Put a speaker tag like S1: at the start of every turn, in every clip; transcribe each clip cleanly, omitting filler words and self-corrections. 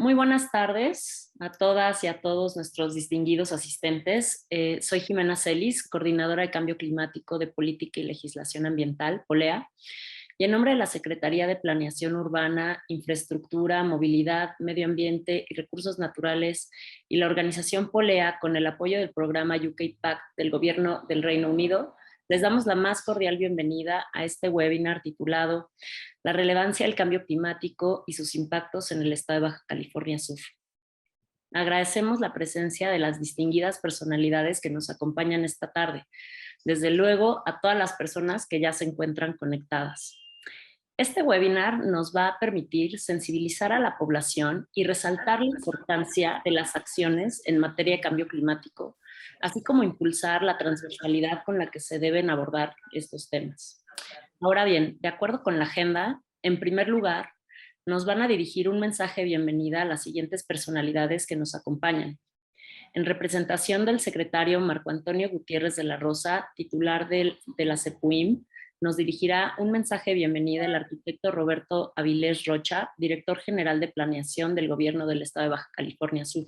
S1: Muy buenas tardes a todas y a todos nuestros distinguidos asistentes. Soy Jimena Celis, coordinadora de Cambio Climático de Política y Legislación Ambiental, POLEA, y en nombre de la Secretaría de Planeación Urbana, Infraestructura, Movilidad, Medio Ambiente y Recursos Naturales y la organización POLEA, con el apoyo del programa UK Pact del Gobierno del Reino Unido, les damos la más cordial bienvenida a este webinar titulado La relevancia del cambio climático y sus impactos en el estado de Baja California Sur. Agradecemos la presencia de las distinguidas personalidades que nos acompañan esta tarde. Desde luego, a todas las personas que ya se encuentran conectadas. Este webinar nos va a permitir sensibilizar a la población y resaltar la importancia de las acciones en materia de cambio climático, así como impulsar la transversalidad con la que se deben abordar estos temas. Ahora bien, de acuerdo con la agenda, en primer lugar, nos van a dirigir un mensaje de bienvenida a las siguientes personalidades que nos acompañan. En representación del secretario Marco Antonio Gutiérrez de la Rosa, titular de la CEPUIM, nos dirigirá un mensaje de bienvenida el arquitecto Roberto Avilés Rocha, director general de Planeación del Gobierno del Estado de Baja California Sur,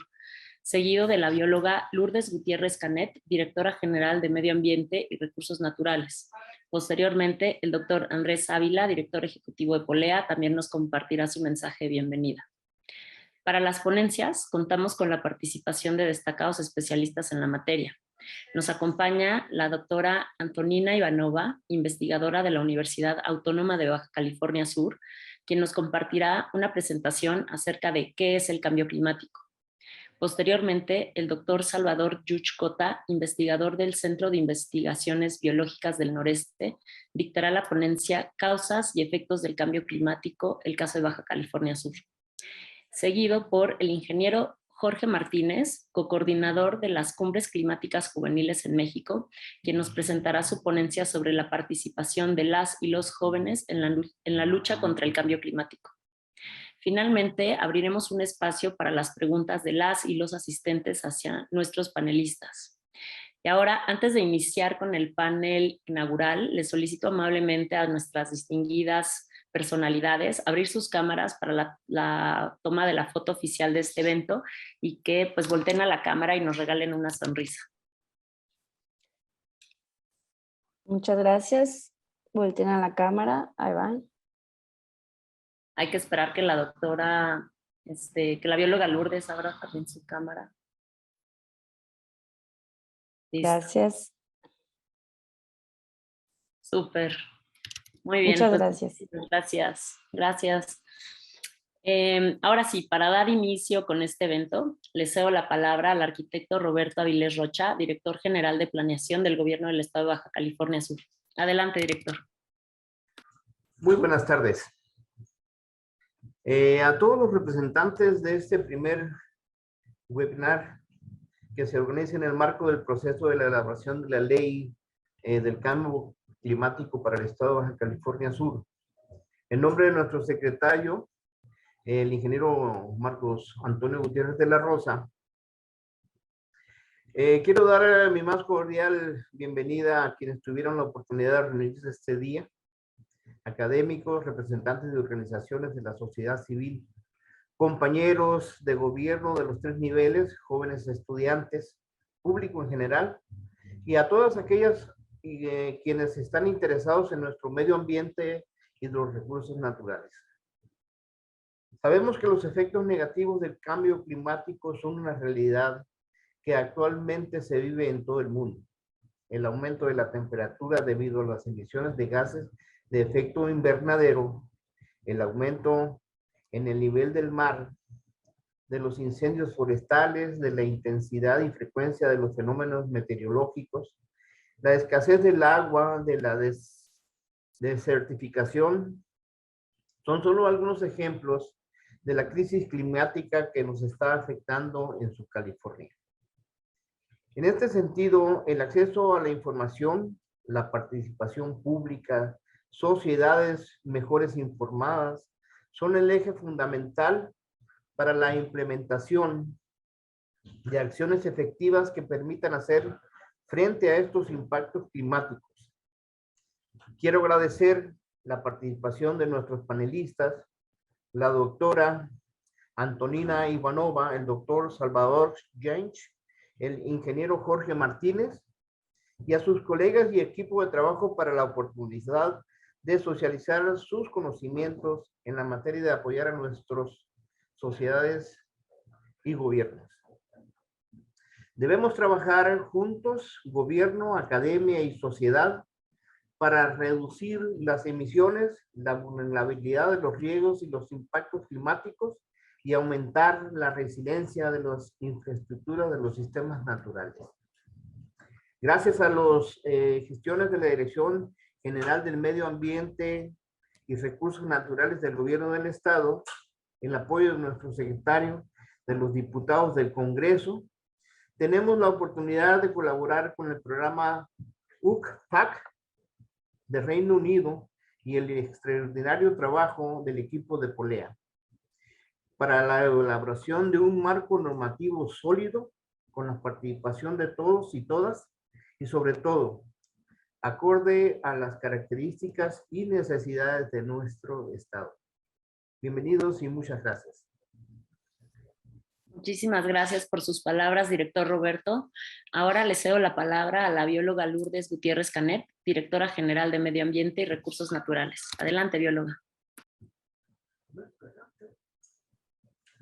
S1: seguido de la bióloga Lourdes Gutiérrez Canet, directora general de Medio Ambiente y Recursos Naturales. Posteriormente, el doctor Andrés Ávila, director ejecutivo de POLEA, también nos compartirá su mensaje de bienvenida. Para las ponencias, contamos con la participación de destacados especialistas en la materia. Nos acompaña la doctora Antonina Ivanova, investigadora de la Universidad Autónoma de Baja California Sur, quien nos compartirá una presentación acerca de qué es el cambio climático. Posteriormente, el doctor Salvador Yuch Cota, investigador del Centro de Investigaciones Biológicas del Noreste, dictará la ponencia Causas y efectos del cambio climático, el caso de Baja California Sur. Seguido por el ingeniero Jorge Martínez, cocoordinador de las Cumbres Climáticas Juveniles en México, quien nos presentará su ponencia sobre la participación de las y los jóvenes en la lucha contra el cambio climático. Finalmente, abriremos un espacio para las preguntas de las y los asistentes hacia nuestros panelistas. Y ahora, antes de iniciar con el panel inaugural, les solicito amablemente a nuestras distinguidas personalidades abrir sus cámaras para la toma de la foto oficial de este evento y que pues volteen a la cámara y nos regalen una sonrisa.
S2: Muchas gracias. Volteen a la cámara. Ahí van.
S1: Hay que esperar que la doctora, que la bióloga Lourdes abra también su cámara. Listo.
S2: Gracias.
S1: Súper. Muy bien.
S2: Muchas
S1: pues,
S2: gracias.
S1: Gracias. Ahora sí, para dar inicio con este evento, le cedo la palabra al arquitecto Roberto Avilés Rocha, director general de Planeación del Gobierno del Estado de Baja California Sur. Adelante, director.
S3: Muy buenas tardes. A todos los representantes de este primer webinar que se organiza en el marco del proceso de la elaboración de la ley del cambio climático para el Estado de Baja California Sur. En nombre de nuestro secretario, el ingeniero Marcos Antonio Gutiérrez de la Rosa, quiero dar mi más cordial bienvenida a quienes tuvieron la oportunidad de reunirse este día, académicos, representantes de organizaciones de la sociedad civil, compañeros de gobierno de los 3 niveles, jóvenes estudiantes, público en general, y a todas aquellas quienes están interesados en nuestro medio ambiente y los recursos naturales. Sabemos que los efectos negativos del cambio climático son una realidad que actualmente se vive en todo el mundo. El aumento de la temperatura debido a las emisiones de gases de efecto invernadero, el aumento en el nivel del mar, de los incendios forestales, de la intensidad y frecuencia de los fenómenos meteorológicos, la escasez del agua, de la desertificación, son solo algunos ejemplos de la crisis climática que nos está afectando en Subcalifornia. En este sentido, el acceso a la información, la participación pública, sociedades mejores informadas, son el eje fundamental para la implementación de acciones efectivas que permitan hacer frente a estos impactos climáticos. Quiero agradecer la participación de nuestros panelistas, la doctora Antonina Ivanova, el doctor Salvador James, el ingeniero Jorge Martínez, y a sus colegas y equipo de trabajo para la oportunidad de socializar sus conocimientos en la materia de apoyar a nuestras sociedades y gobiernos. Debemos trabajar juntos, gobierno, academia y sociedad, para reducir las emisiones, la vulnerabilidad de los riesgos y los impactos climáticos y aumentar la resiliencia de las infraestructuras de los sistemas naturales. Gracias a las gestiones de la Dirección General del Medio Ambiente y Recursos Naturales del Gobierno del Estado, el apoyo de nuestro secretario, de los diputados del Congreso, tenemos la oportunidad de colaborar con el programa UCPAC de Reino Unido y el extraordinario trabajo del equipo de Polea para la elaboración de un marco normativo sólido con la participación de todos y todas y sobre todo acorde a las características y necesidades de nuestro estado. Bienvenidos y muchas gracias.
S1: Muchísimas gracias por sus palabras, director Roberto. Ahora le cedo la palabra a la bióloga Lourdes Gutiérrez Canet, directora general de Medio Ambiente y Recursos Naturales. Adelante, bióloga.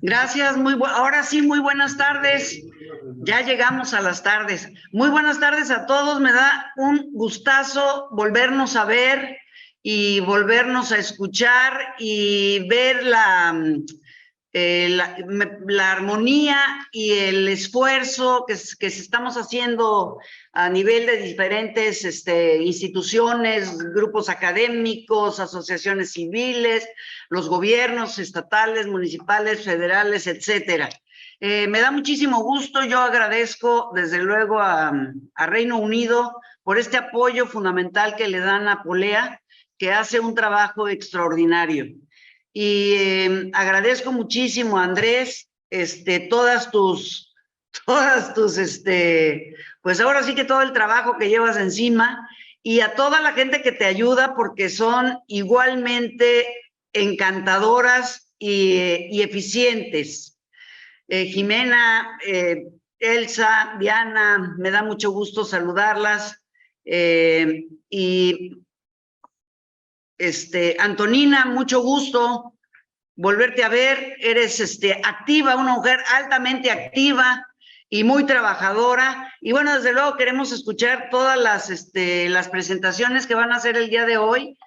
S4: Gracias, ahora sí, muy buenas tardes. Ya llegamos a las tardes. Muy buenas tardes a todos. Me da un gustazo volvernos a ver y volvernos a escuchar y ver la armonía y el esfuerzo que estamos haciendo a nivel de diferentes instituciones, grupos académicos, asociaciones civiles, los gobiernos estatales, municipales, federales, etcétera. Me da muchísimo gusto. Yo agradezco desde luego a Reino Unido por este apoyo fundamental que le dan a Polea, que hace un trabajo extraordinario. Y agradezco muchísimo a Andrés, todas tus, pues ahora sí que todo el trabajo que llevas encima, y a toda la gente que te ayuda, porque son igualmente encantadoras y eficientes. Jimena, Elsa, Diana, me da mucho gusto saludarlas. Y Antonina, mucho gusto volverte a ver. Eres activa, una mujer altamente activa y muy trabajadora. Y bueno, desde luego queremos escuchar todas las presentaciones que van a hacer el día de hoy,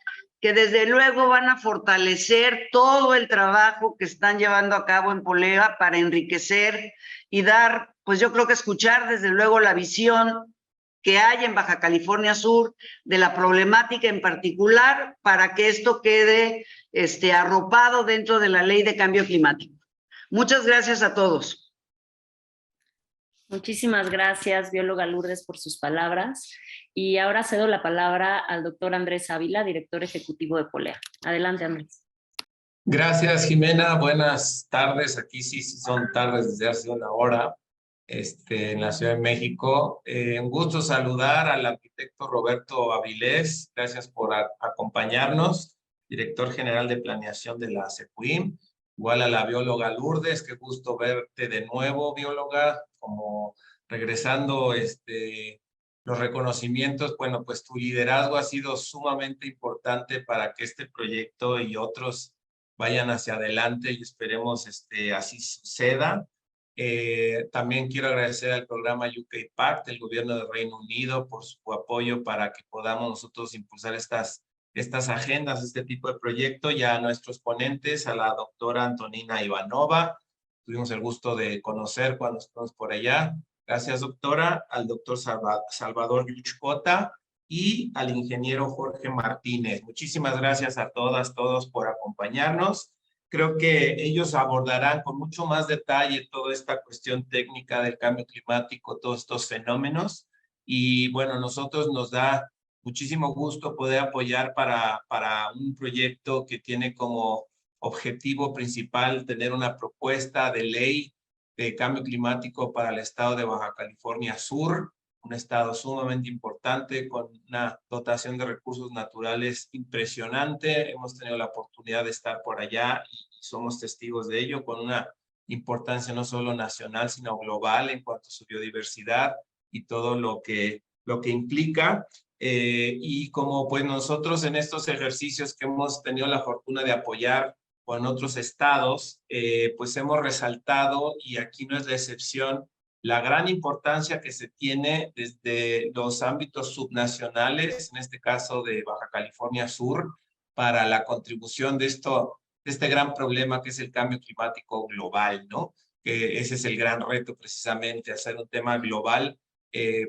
S4: que desde luego van a fortalecer todo el trabajo que están llevando a cabo en Polea para enriquecer y dar, pues yo creo que escuchar desde luego la visión que hay en Baja California Sur de la problemática en particular, para que esto quede arropado dentro de la Ley de Cambio Climático. Muchas gracias a todos.
S1: Muchísimas gracias, bióloga Lourdes, por sus palabras. Y ahora cedo la palabra al doctor Andrés Ávila, director ejecutivo de Polea. Adelante, Andrés.
S5: Gracias, Jimena. Buenas tardes. Aquí sí son tardes desde hace una hora. En la Ciudad de México. Un gusto saludar al arquitecto Roberto Avilés. Gracias por acompañarnos, director general de planeación de la CEPUIM. Igual a la bióloga Lourdes, qué gusto verte de nuevo, bióloga, como regresando los reconocimientos. Bueno, pues tu liderazgo ha sido sumamente importante para que este proyecto y otros vayan hacia adelante y esperemos así suceda. También quiero agradecer al programa UK Pact del gobierno del Reino Unido por su apoyo para que podamos nosotros impulsar estas agendas, este tipo de proyecto, y a nuestros ponentes, a la doctora Antonina Ivanova. Tuvimos el gusto de conocer cuando estuvimos por allá. Gracias, doctora. Al doctor Salvador Yuchcota y al ingeniero Jorge Martínez. Muchísimas gracias a todas, todos por acompañarnos. Creo que ellos abordarán con mucho más detalle toda esta cuestión técnica del cambio climático, todos estos fenómenos. Y bueno, nosotros nos da muchísimo gusto poder apoyar para un proyecto que tiene como objetivo principal tener una propuesta de ley de cambio climático para el estado de Baja California Sur, un estado sumamente importante con una dotación de recursos naturales impresionante. Hemos tenido la oportunidad de estar por allá y somos testigos de ello, con una importancia no solo nacional, sino global en cuanto a su biodiversidad y todo lo que implica. Y como pues nosotros en estos ejercicios que hemos tenido la fortuna de apoyar con otros estados, pues hemos resaltado, y aquí no es la excepción, la gran importancia que se tiene desde los ámbitos subnacionales, en este caso de Baja California Sur, para la contribución de este gran problema que es el cambio climático global, ¿no? Que ese es el gran reto precisamente, hacer un tema global.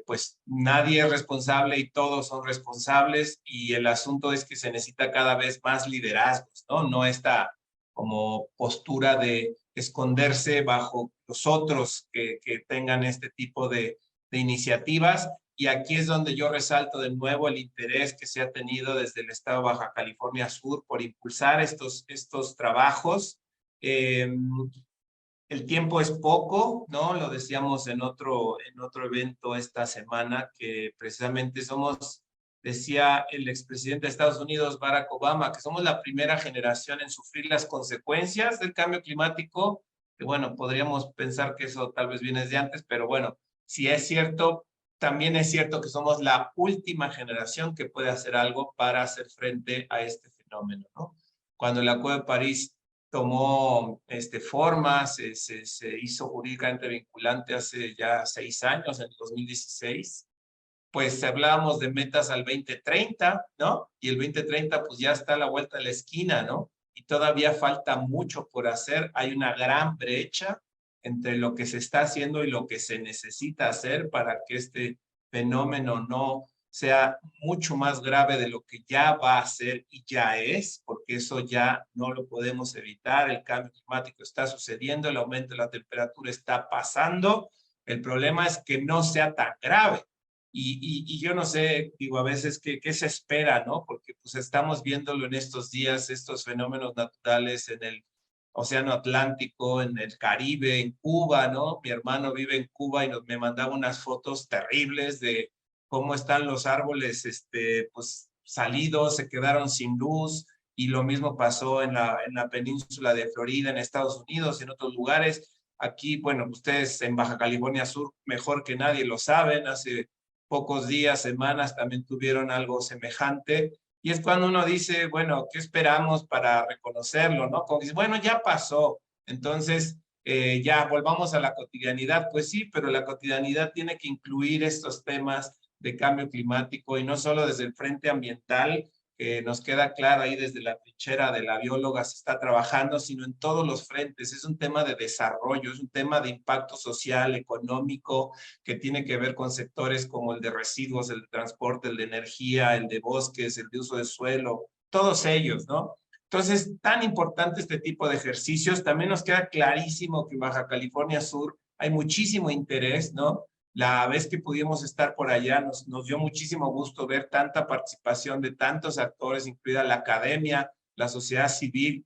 S5: Pues nadie es responsable y todos son responsables, y el asunto es que se necesita cada vez más liderazgos, ¿no? No esta como postura de esconderse bajo los otros que tengan este tipo de iniciativas. Y aquí es donde yo resalto de nuevo el interés que se ha tenido desde el estado de Baja California Sur por impulsar estos trabajos. El tiempo es poco, ¿no? Lo decíamos en otro evento esta semana, que precisamente decía el expresidente de Estados Unidos, Barack Obama, que somos la primera generación en sufrir las consecuencias del cambio climático, que bueno, podríamos pensar que eso tal vez viene desde antes, pero bueno, si es cierto, también es cierto que somos la última generación que puede hacer algo para hacer frente a este fenómeno, ¿no? Cuando el Acuerdo de París tomó forma, se hizo jurídicamente vinculante hace ya 6 años, en el 2016, pues hablábamos de metas al 2030, ¿no? Y el 2030 pues ya está a la vuelta de la esquina, ¿no? Y todavía falta mucho por hacer. Hay una gran brecha entre lo que se está haciendo y lo que se necesita hacer para que este fenómeno no sea mucho más grave de lo que ya va a ser y ya es, porque eso ya no lo podemos evitar. El cambio climático está sucediendo, el aumento de la temperatura está pasando. El problema es que no sea tan grave. Y yo no sé, digo, a veces qué se espera, ¿no? Porque pues estamos viéndolo en estos días, estos fenómenos naturales en el Océano Atlántico, en el Caribe, en Cuba, ¿no? Mi hermano vive en Cuba y me mandaba unas fotos terribles de cómo están los árboles, pues salidos, se quedaron sin luz, y lo mismo pasó en la península de Florida, en Estados Unidos, en otros lugares. Aquí, bueno, ustedes en Baja California Sur mejor que nadie lo saben, hace pocos días, semanas, también tuvieron algo semejante. Y es cuando uno dice, bueno, ¿qué esperamos para reconocerlo, no? Como dice, bueno, ya pasó, entonces ya volvamos a la cotidianidad. Pues sí, pero la cotidianidad tiene que incluir estos temas de cambio climático, y no solo desde el frente ambiental, que nos queda claro ahí desde la trinchera de la bióloga se está trabajando, sino en todos los frentes. Es un tema de desarrollo, es un tema de impacto social, económico, que tiene que ver con sectores como el de residuos, el de transporte, el de energía, el de bosques, el de uso de suelo, todos ellos, ¿no? Entonces, tan importante este tipo de ejercicios. También nos queda clarísimo que en Baja California Sur hay muchísimo interés, ¿no? La vez que pudimos estar por allá nos dio muchísimo gusto ver tanta participación de tantos actores, incluida la academia, la sociedad civil,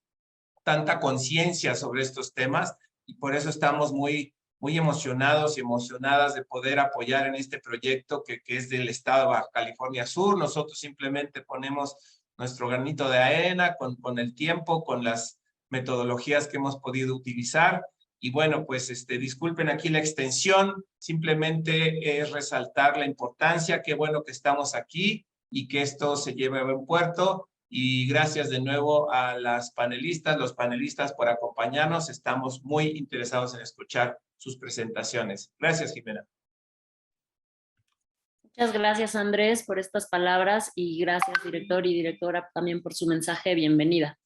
S5: tanta conciencia sobre estos temas, y por eso estamos muy emocionados y emocionadas de poder apoyar en este proyecto que es del estado de Baja California Sur. Nosotros simplemente ponemos nuestro granito de arena con el tiempo, con las metodologías que hemos podido utilizar. Y bueno, pues disculpen aquí la extensión, simplemente es resaltar la importancia, qué bueno que estamos aquí y que esto se lleve a buen puerto. Y gracias de nuevo a las panelistas, los panelistas por acompañarnos. Estamos muy interesados en escuchar sus presentaciones. Gracias, Jimena.
S1: Muchas gracias, Andrés, por estas palabras, y gracias, director y directora, también por su mensaje de bienvenida.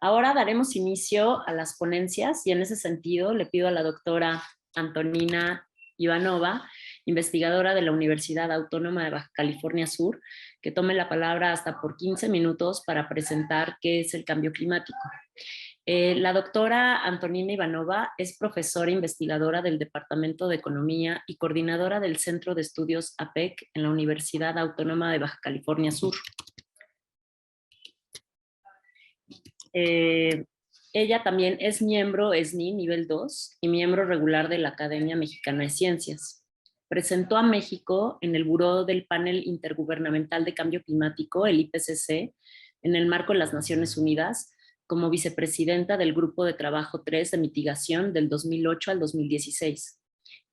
S1: Ahora daremos inicio a las ponencias, y en ese sentido le pido a la doctora Antonina Ivanova, investigadora de la Universidad Autónoma de Baja California Sur, que tome la palabra hasta por 15 minutos para presentar qué es el cambio climático. La doctora Antonina Ivanova es profesora investigadora del Departamento de Economía y coordinadora del Centro de Estudios APEC en la Universidad Autónoma de Baja California Sur. Ella también es miembro SNI nivel 2 y miembro regular de la Academia Mexicana de Ciencias. Presentó a México en el Buró del Panel Intergubernamental de Cambio Climático, el IPCC, en el marco de las Naciones Unidas, como vicepresidenta del Grupo de Trabajo 3 de Mitigación del 2008 al 2016.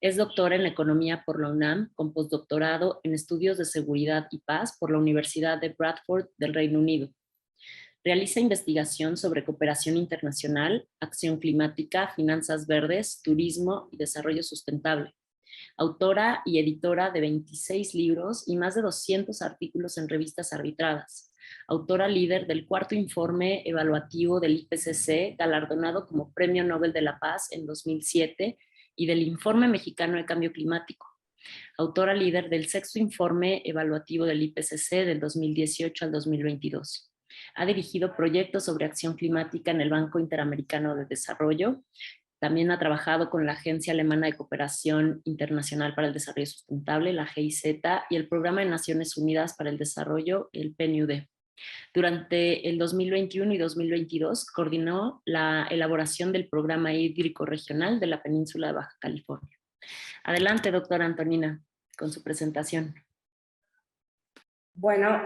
S1: Es doctora en Economía por la UNAM, con postdoctorado en Estudios de Seguridad y Paz por la Universidad de Bradford del Reino Unido. Realiza investigación sobre cooperación internacional, acción climática, finanzas verdes, turismo y desarrollo sustentable. Autora y editora de 26 libros y más de 200 artículos en revistas arbitradas. Autora líder del 4º informe evaluativo del IPCC, galardonado como Premio Nobel de la Paz en 2007, y del Informe Mexicano de Cambio Climático. Autora líder del 6º informe evaluativo del IPCC del 2018 al 2022. Ha dirigido proyectos sobre acción climática en el Banco Interamericano de Desarrollo. También ha trabajado con la Agencia Alemana de Cooperación Internacional para el Desarrollo Sustentable, la GIZ, y el Programa de Naciones Unidas para el Desarrollo, el PNUD. Durante el 2021 y 2022 coordinó la elaboración del Programa Hídrico Regional de la Península de Baja California. Adelante, doctora Antonina, con su presentación.
S6: Bueno,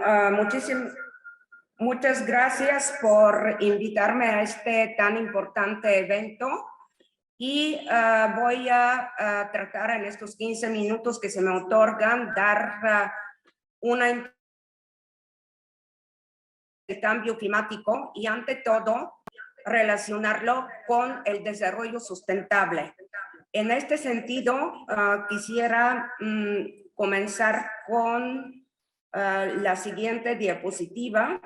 S6: muchas gracias por invitarme a este tan importante evento. Y voy a tratar en estos 15 minutos que se me otorgan dar una el cambio climático y ante todo relacionarlo con el desarrollo sustentable. En este sentido, quisiera comenzar con la siguiente diapositiva.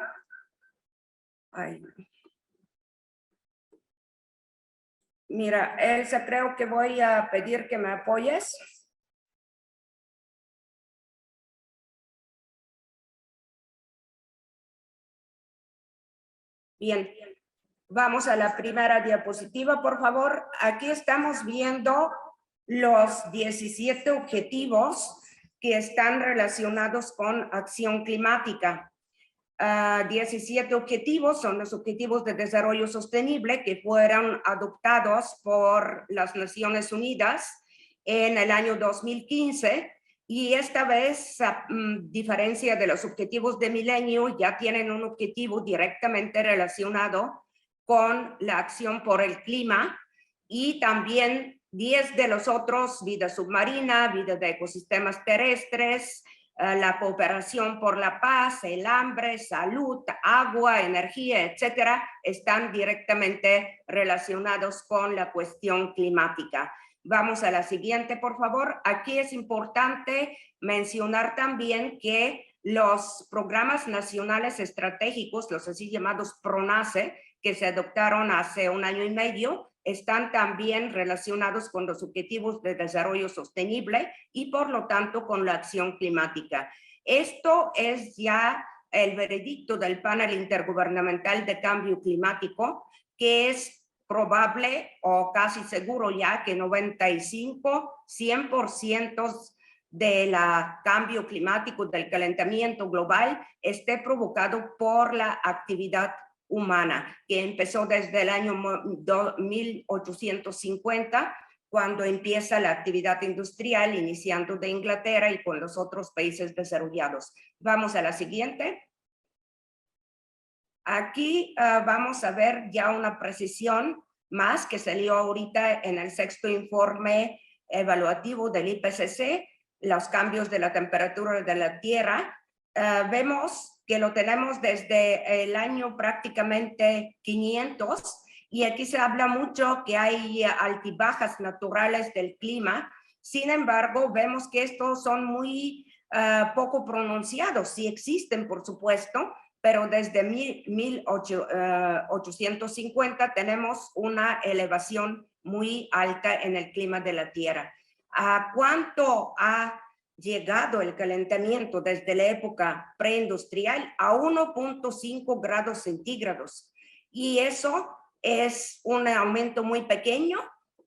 S6: Mira, Elsa, creo que voy a pedir que me apoyes. Bien, vamos a la primera diapositiva, por favor. Aquí estamos viendo los 17 objetivos que están relacionados con acción climática. 17 objetivos son los objetivos de desarrollo sostenible que fueron adoptados por las Naciones Unidas en el año 2015. Y esta vez, a diferencia de los objetivos de milenio, ya tienen un objetivo directamente relacionado con la acción por el clima y también 10 de los otros, vida submarina, vida de ecosistemas terrestres, la cooperación por la paz, el hambre, salud, agua, energía, etcétera, están directamente relacionados con la cuestión climática. Vamos a la siguiente, por favor. Aquí es importante mencionar también que los programas nacionales estratégicos, los así llamados PRONACE, que se adoptaron hace 1 año y medio, están también relacionados con los objetivos de desarrollo sostenible y por lo tanto con la acción climática. Esto es ya el veredicto del panel intergubernamental de cambio climático, que es probable o casi seguro ya que 95-100% del cambio climático, del calentamiento global, esté provocado por la actividad humana, que empezó desde el año 1850, cuando empieza la actividad industrial, iniciando de Inglaterra y con los otros países desarrollados. Vamos a la siguiente. Aquí vamos a ver ya una precisión más que salió ahorita en el 6º informe evaluativo del IPCC, los cambios de la temperatura de la Tierra. Vemos que lo tenemos desde el año prácticamente 500 y aquí se habla mucho que hay altibajas naturales del clima. Sin embargo, vemos que estos son muy poco pronunciados. Sí existen, por supuesto, pero desde 1850 tenemos una elevación muy alta en el clima de la Tierra. ¿A cuánto ha llegado el calentamiento desde la época preindustrial? A 1.5 grados centígrados. Y eso es un aumento muy pequeño,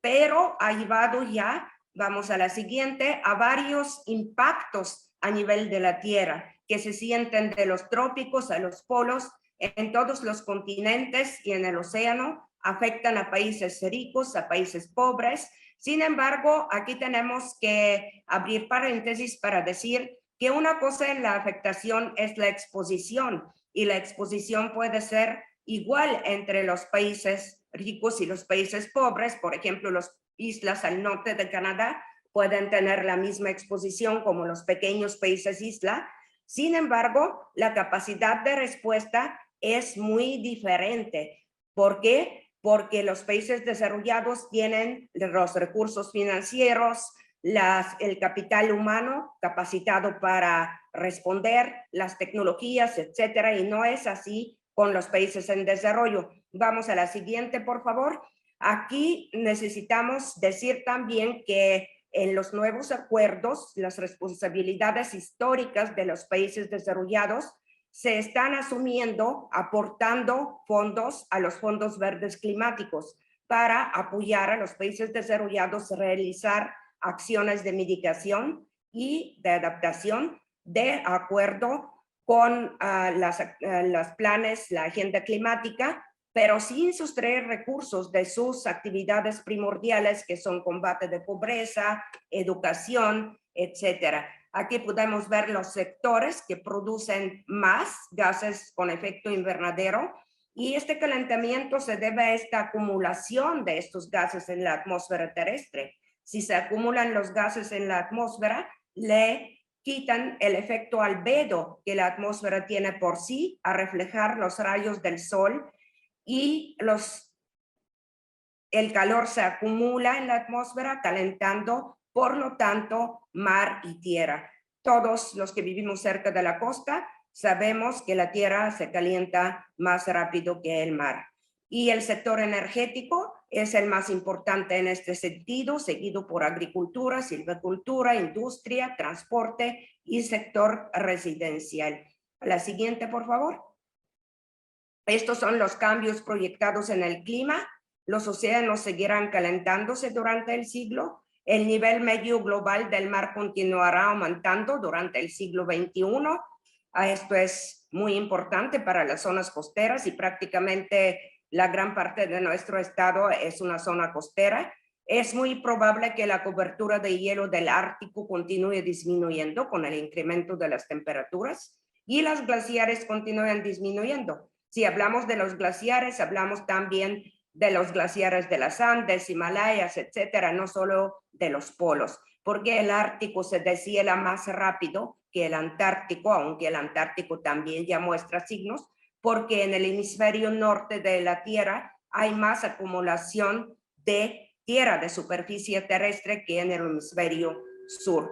S6: pero ha llevado ya, vamos a la siguiente, a varios impactos a nivel de la Tierra, que se sienten de los trópicos a los polos, en todos los continentes y en el océano, afectan a países ricos, a países pobres. Sin embargo, aquí tenemos que abrir paréntesis para decir que una cosa en la afectación es la exposición, y la exposición puede ser igual entre los países ricos y los países pobres. Por ejemplo, las islas al norte de Canadá pueden tener la misma exposición como los pequeños países isla. Sin embargo, la capacidad de respuesta es muy diferente. ¿Por qué? Porque los países desarrollados tienen los recursos financieros, el capital humano capacitado para responder, las tecnologías, etcétera, y no es así con los países en desarrollo. Vamos a la siguiente, por favor. Aquí necesitamos decir también que en los nuevos acuerdos, las responsabilidades históricas de los países desarrollados se están asumiendo aportando fondos a los fondos verdes climáticos para apoyar a los países desarrollados a realizar acciones de mitigación y de adaptación de acuerdo con los planes, la agenda climática, pero sin sustraer recursos de sus actividades primordiales que son combate de pobreza, educación, etcétera. Aquí podemos ver los sectores que producen más gases con efecto invernadero y este calentamiento se debe a esta acumulación de estos gases en la atmósfera terrestre. Si se acumulan los gases en la atmósfera, le quitan el efecto albedo que la atmósfera tiene por sí a reflejar los rayos del sol y el calor se acumula en la atmósfera calentando, por lo tanto, mar y tierra. Todos los que vivimos cerca de la costa sabemos que la tierra se calienta más rápido que el mar. Y el sector energético es el más importante en este sentido, seguido por agricultura, silvicultura, industria, transporte y sector residencial. La siguiente, por favor. Estos son los cambios proyectados en el clima. Los océanos seguirán calentándose durante el siglo. El nivel medio global del mar continuará aumentando durante el siglo XXI. Esto es muy importante para las zonas costeras y prácticamente la gran parte de nuestro estado es una zona costera. Es muy probable que la cobertura de hielo del Ártico continúe disminuyendo con el incremento de las temperaturas y las glaciares continúen disminuyendo. Si hablamos de los glaciares, hablamos también de los glaciares de las Andes, Himalayas, etcétera, no solo de los polos, porque el Ártico se deshiela más rápido que el Antártico, aunque el Antártico también ya muestra signos, porque en el hemisferio norte de la Tierra hay más acumulación de tierra de superficie terrestre que en el hemisferio sur.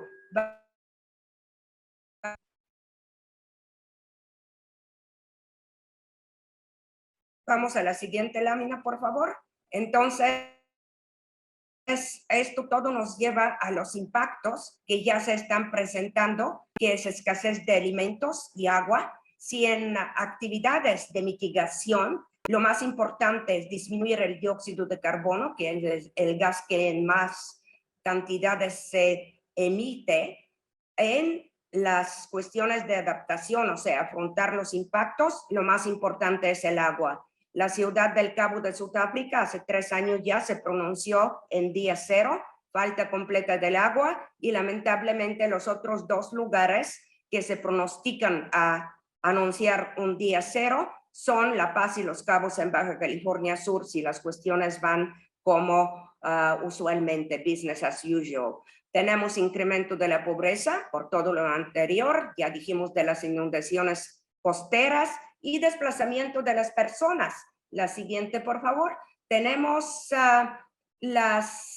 S6: Vamos a la siguiente lámina, por favor. Entonces, esto todo nos lleva a los impactos que ya se están presentando, que es escasez de alimentos y agua. Si en actividades de mitigación, lo más importante es disminuir el dióxido de carbono, que es el gas que en más cantidades se emite, en las cuestiones de adaptación, o sea, afrontar los impactos, lo más importante es el agua. La ciudad del Cabo de Sudáfrica hace 3 años ya se pronunció en día 0, falta completa del agua, y lamentablemente los otros 2 lugares que se pronostican a anunciar un día 0 son La Paz y Los Cabos en Baja California Sur, si las cuestiones van como usualmente, business as usual. Tenemos incremento de la pobreza por todo lo anterior, ya dijimos de las inundaciones costeras y desplazamiento de las personas. La siguiente, por favor. Tenemos las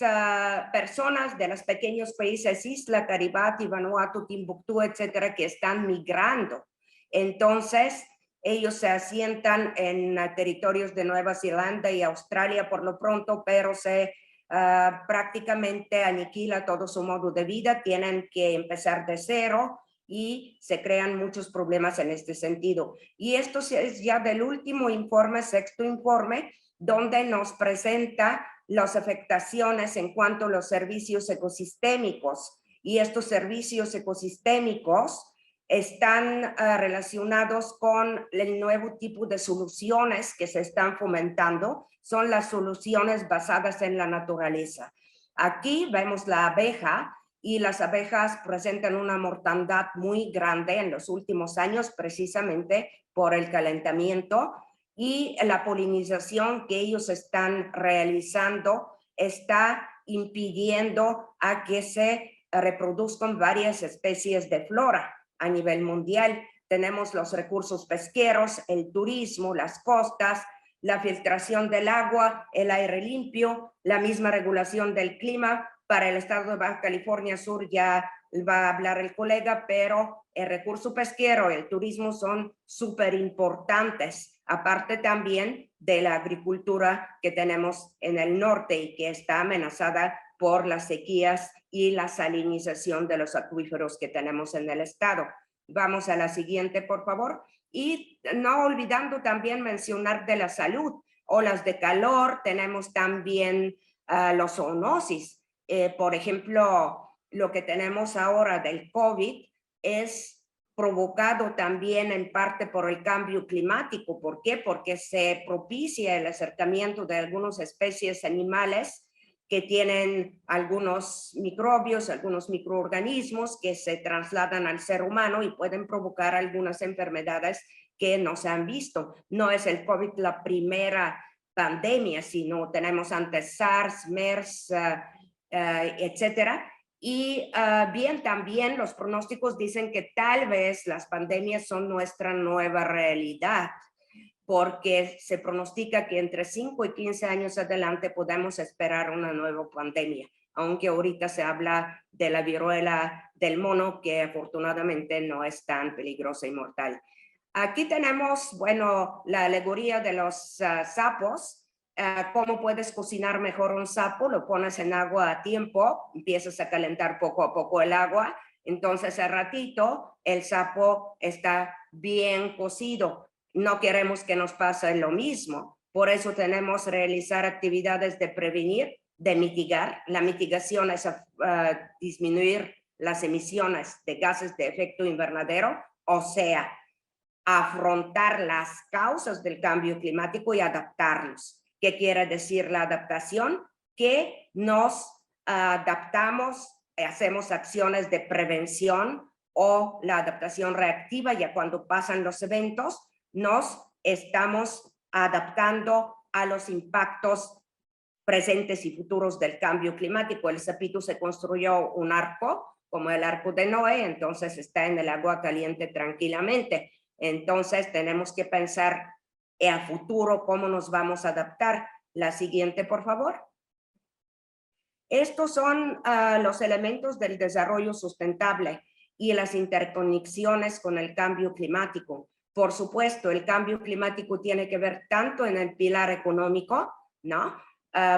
S6: personas de los pequeños países, Isla, Kiribati, Vanuatu, Timbuktu, etcétera, que están migrando. Entonces, ellos se asientan en territorios de Nueva Zelanda y Australia por lo pronto, pero se prácticamente aniquila todo su modo de vida, tienen que empezar de 0 y se crean muchos problemas en este sentido. Y esto es ya del último informe, 6º informe, donde nos presenta las afectaciones en cuanto a los servicios ecosistémicos. Y estos servicios ecosistémicos están relacionados con el nuevo tipo de soluciones que se están fomentando, son las soluciones basadas en la naturaleza. Aquí vemos la abeja y las abejas presentan una mortandad muy grande en los últimos años precisamente por el calentamiento y la polinización que ellos están realizando está impidiendo a que se reproduzcan varias especies de flora a nivel mundial. Tenemos los recursos pesqueros, el turismo, las costas, la filtración del agua, el aire limpio, la misma regulación del clima. Para el estado de Baja California Sur ya va a hablar el colega, pero el recurso pesquero y el turismo son súper importantes, aparte también de la agricultura que tenemos en el norte y que está amenazada por las sequías y la salinización de los acuíferos que tenemos en el estado. Vamos a la siguiente, por favor. Y no olvidando también mencionar de la salud, olas de calor, tenemos también los zoonosis. Por ejemplo, lo que tenemos ahora del COVID es provocado también en parte por el cambio climático. ¿Por qué? Porque se propicia el acercamiento de algunas especies animales que tienen algunos microbios, algunos microorganismos que se trasladan al ser humano y pueden provocar algunas enfermedades que no se han visto. No es el COVID la primera pandemia, sino tenemos antes SARS, MERS, etcétera. Y bien, también los pronósticos dicen que tal vez las pandemias son nuestra nueva realidad, porque se pronostica que entre 5 y 15 años adelante podemos esperar una nueva pandemia, aunque ahorita se habla de la viruela del mono, que afortunadamente no es tan peligrosa y mortal. Aquí tenemos, bueno, la alegoría de los sapos. ¿Cómo puedes cocinar mejor un sapo? Lo pones en agua a tiempo, empiezas a calentar poco a poco el agua, entonces al ratito el sapo está bien cocido. No queremos que nos pase lo mismo, por eso tenemos que realizar actividades de prevenir, de mitigar. La mitigación es disminuir las emisiones de gases de efecto invernadero, o sea, afrontar las causas del cambio climático y adaptarnos. ¿Qué quiere decir la adaptación? Que nos adaptamos, hacemos acciones de prevención, o la adaptación reactiva, ya cuando pasan los eventos, nos estamos adaptando a los impactos presentes y futuros del cambio climático. El sapito se construyó un arco, como el arco de Noé, entonces está en el agua caliente tranquilamente. Entonces tenemos que pensar a futuro cómo nos vamos a adaptar. La siguiente, por favor. Estos son los elementos del desarrollo sustentable y las interconexiones con el cambio climático. Por supuesto, el cambio climático tiene que ver tanto en el pilar económico, ¿no?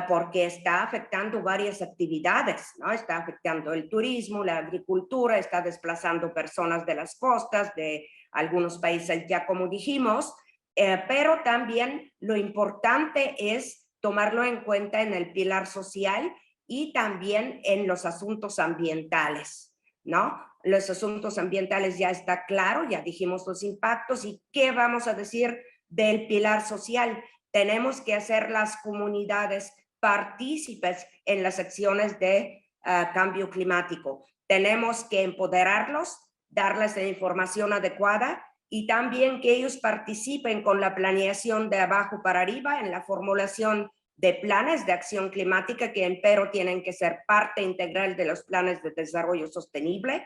S6: Porque está afectando varias actividades, ¿no? Está afectando el turismo, la agricultura, está desplazando personas de las costas, de algunos países ya como dijimos, pero también lo importante es tomarlo en cuenta en el pilar social y también en los asuntos ambientales, ¿no? Los asuntos ambientales ya está claro, ya dijimos los impactos. ¿Y qué vamos a decir del pilar social? Tenemos que hacer las comunidades partícipes en las acciones de cambio climático. Tenemos que empoderarlos, darles la información adecuada y también que ellos participen con la planeación de abajo para arriba en la formulación de planes de acción climática, que empero tienen que ser parte integral de los planes de desarrollo sostenible,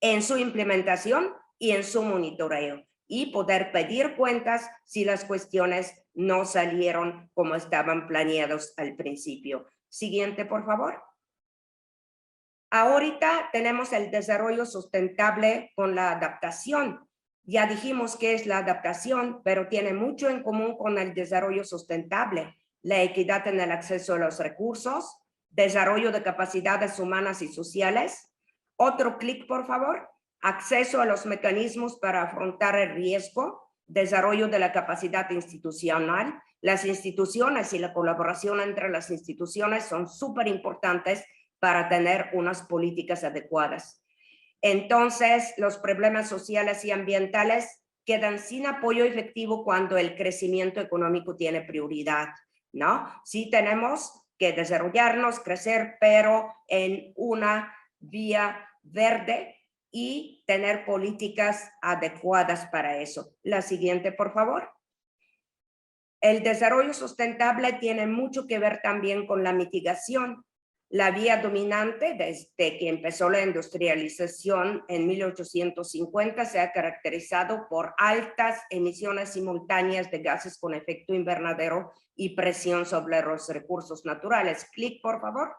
S6: en su implementación y en su monitoreo, y poder pedir cuentas si las cuestiones no salieron como estaban planeados al principio. Siguiente, por favor. Ahorita tenemos el desarrollo sustentable con la adaptación. Ya dijimos que es la adaptación, pero tiene mucho en común con el desarrollo sustentable. La equidad en el acceso a los recursos, desarrollo de capacidades humanas y sociales. Otro clic, por favor. Acceso a los mecanismos para afrontar el riesgo, desarrollo de la capacidad institucional. Las instituciones y la colaboración entre las instituciones son súper importantes para tener unas políticas adecuadas. Entonces, los problemas sociales y ambientales quedan sin apoyo efectivo cuando el crecimiento económico tiene prioridad, ¿no? Sí tenemos que desarrollarnos, crecer, pero en una vía verde y tener políticas adecuadas para eso. La siguiente, por favor. El desarrollo sustentable tiene mucho que ver también con la mitigación. La vía dominante desde que empezó la industrialización en 1850 se ha caracterizado por altas emisiones simultáneas de gases con efecto invernadero y presión sobre los recursos naturales. Clic, por favor.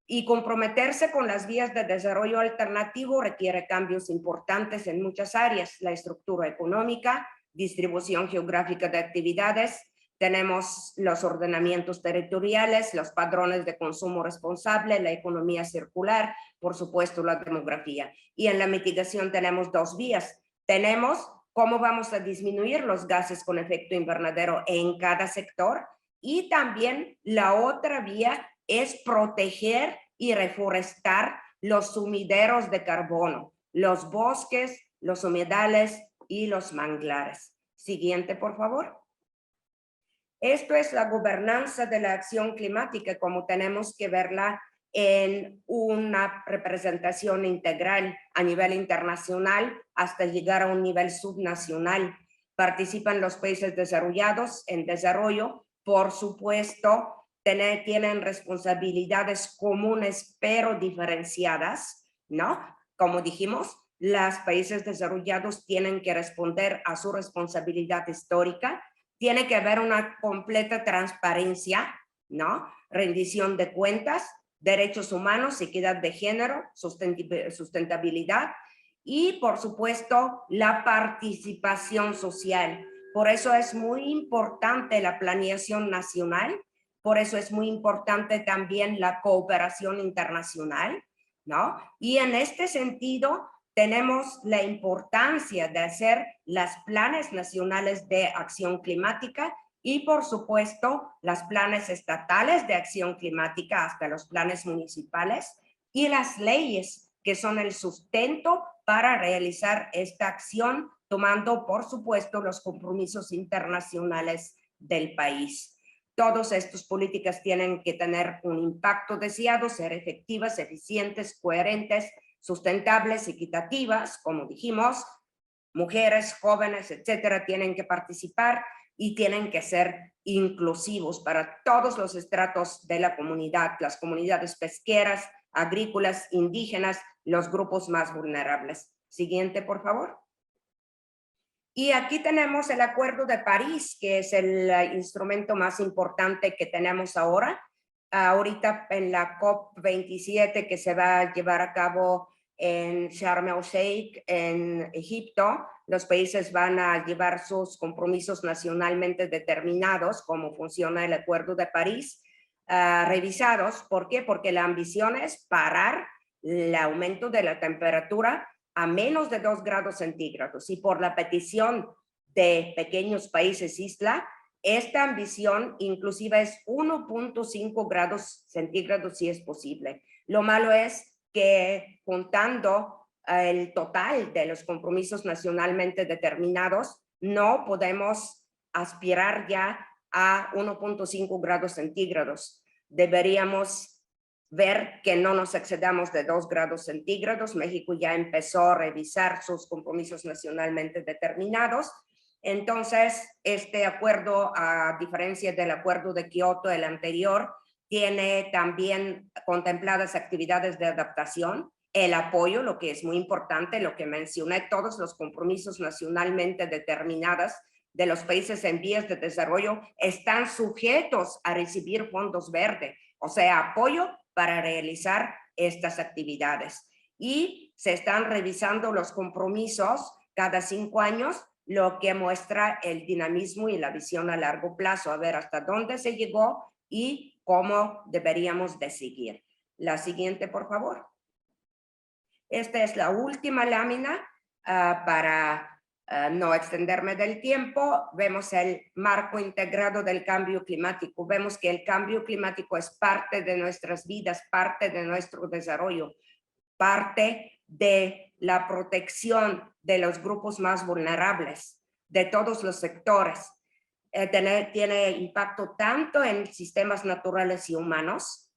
S6: Y comprometerse con las vías de desarrollo alternativo requiere cambios importantes en muchas áreas: la estructura económica, distribución geográfica de actividades, tenemos los ordenamientos territoriales, los padrones de consumo responsable, la economía circular, por supuesto la demografía. Y en la mitigación tenemos dos vías. Tenemos cómo vamos a disminuir los gases con efecto invernadero en cada sector, y también la otra vía es proteger y reforestar los sumideros de carbono, los bosques, los humedales y los manglares. Siguiente, por favor. Esto es la gobernanza de la acción climática, como tenemos que verla en una representación integral a nivel internacional hasta llegar a un nivel subnacional. Participan los países desarrollados en desarrollo, por supuesto, tienen responsabilidades comunes pero diferenciadas, ¿no? Como dijimos, los países desarrollados tienen que responder a su responsabilidad histórica. Tiene que haber una completa transparencia, ¿no? Rendición de cuentas, derechos humanos, equidad de género, sustentabilidad y, por supuesto, la participación social. Por eso es muy importante la planeación nacional, por eso es muy importante también la cooperación internacional, ¿no? Y en este sentido, tenemos la importancia de hacer los planes nacionales de acción climática y, por supuesto, los planes estatales de acción climática hasta los planes municipales y las leyes que son el sustento para realizar esta acción, tomando, por supuesto, los compromisos internacionales del país. Todas estas políticas tienen que tener un impacto deseado, ser efectivas, eficientes, coherentes, sustentables, equitativas, como dijimos, mujeres, jóvenes, etcétera, tienen que participar y tienen que ser inclusivos para todos los estratos de la comunidad, las comunidades pesqueras, agrícolas, indígenas, los grupos más vulnerables. Siguiente, por favor. Y aquí tenemos el Acuerdo de París, que es el instrumento más importante que tenemos ahora. Ahorita en la COP27 que se va a llevar a cabo en Sharm el Sheikh, en Egipto, los países van a llevar sus compromisos nacionalmente determinados, como funciona el Acuerdo de París, revisados. ¿Por qué? Porque la ambición es parar el aumento de la temperatura a menos de 2 grados centígrados. Y por la petición de pequeños países isla, esta ambición inclusive es 1.5 grados centígrados si es posible. Lo malo es que juntando el total de los compromisos nacionalmente determinados, no podemos aspirar ya a 1.5 grados centígrados. Deberíamos ver que no nos excedamos de 2 grados centígrados. México ya empezó a revisar sus compromisos nacionalmente determinados. Entonces, este acuerdo, a diferencia del acuerdo de Kioto, el anterior, tiene también contempladas actividades de adaptación, el apoyo, lo que es muy importante, lo que mencioné, todos los compromisos nacionalmente determinados de los países en vías de desarrollo están sujetos a recibir fondos verdes, o sea, apoyo para realizar estas actividades. Y se están revisando los compromisos cada 5 años, lo que muestra el dinamismo y la visión a largo plazo, a ver hasta dónde se llegó y cómo deberíamos de seguir. La siguiente, por favor. Esta es la última lámina para no extenderme del tiempo. Vemos el marco integrado del cambio climático. Vemos que el cambio climático es parte de nuestras vidas, parte de nuestro desarrollo, parte de la protección de los grupos más vulnerables, de todos los sectores. Tiene impacto tanto en sistemas naturales y humanos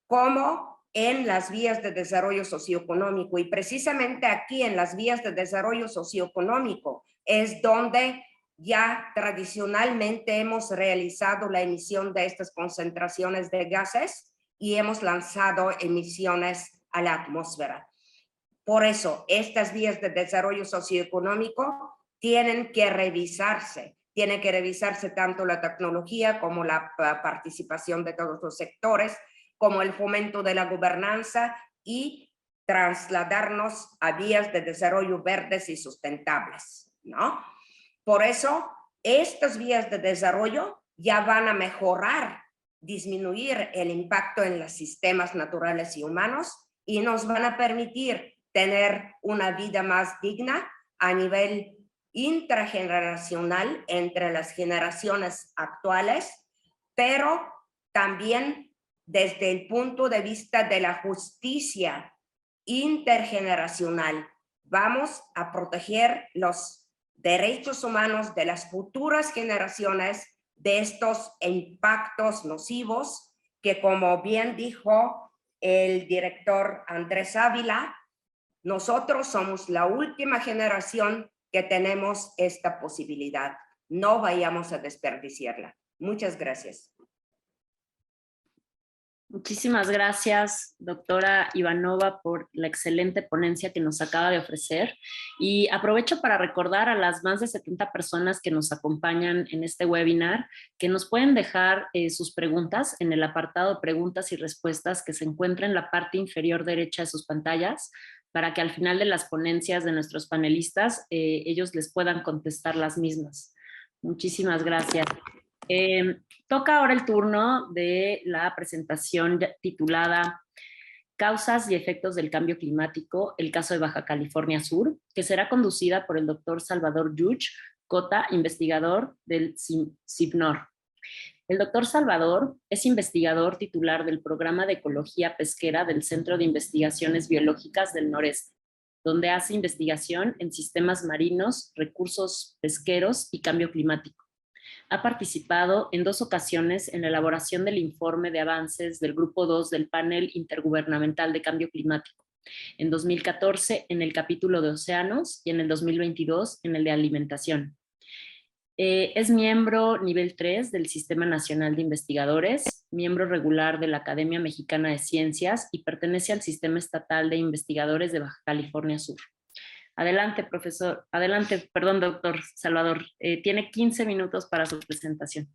S6: como en las vías de desarrollo socioeconómico. Y precisamente aquí en las vías de desarrollo socioeconómico es donde ya tradicionalmente hemos realizado la emisión de estas concentraciones de gases y hemos lanzado emisiones a la atmósfera. Por eso, estas vías de desarrollo socioeconómico tienen que revisarse. Tiene que revisarse tanto la tecnología como la participación de todos los sectores, como el fomento de la gobernanza y trasladarnos a vías de desarrollo verdes y sustentables, ¿no? Por eso, estas vías de desarrollo ya van a mejorar, disminuir el impacto en los sistemas naturales y humanos y nos van a permitir tener una vida más digna a nivel intrageneracional entre las generaciones actuales, pero también desde el punto de vista de la justicia intergeneracional. Vamos a proteger los derechos humanos de las futuras generaciones de estos impactos nocivos que, como bien dijo el director Andrés Ávila, nosotros somos la última generación que tenemos esta posibilidad. No vayamos a desperdiciarla. Muchas gracias.
S1: Muchísimas gracias, doctora Ivanova, por la excelente ponencia que nos acaba de ofrecer. Y aprovecho para recordar a las más de 70 personas que nos acompañan en este webinar que nos pueden dejar sus preguntas en el apartado de preguntas y respuestas que se encuentra en la parte inferior derecha de sus pantallas, para que al final de las ponencias de nuestros panelistas ellos les puedan contestar las mismas. Muchísimas gracias. Toca ahora el turno de la presentación titulada Causas y efectos del cambio climático, el caso de Baja California Sur, que será conducida por el doctor Salvador Yuch Cota, investigador del CIBNOR. El doctor Salvador es investigador titular del Programa de Ecología Pesquera del Centro de Investigaciones Biológicas del Noreste, donde hace investigación en sistemas marinos, recursos pesqueros y cambio climático. Ha participado en 2 ocasiones en la elaboración del informe de avances del Grupo 2 del Panel Intergubernamental de Cambio Climático, en 2014 en el capítulo de Océanos y en el 2022 en el de Alimentación. Es miembro nivel 3 del Sistema Nacional de Investigadores, miembro regular de la Academia Mexicana de Ciencias y pertenece al Sistema Estatal de Investigadores de Baja California Sur. Adelante, profesor. Adelante, perdón, doctor Salvador. Tiene 15 minutos para su presentación.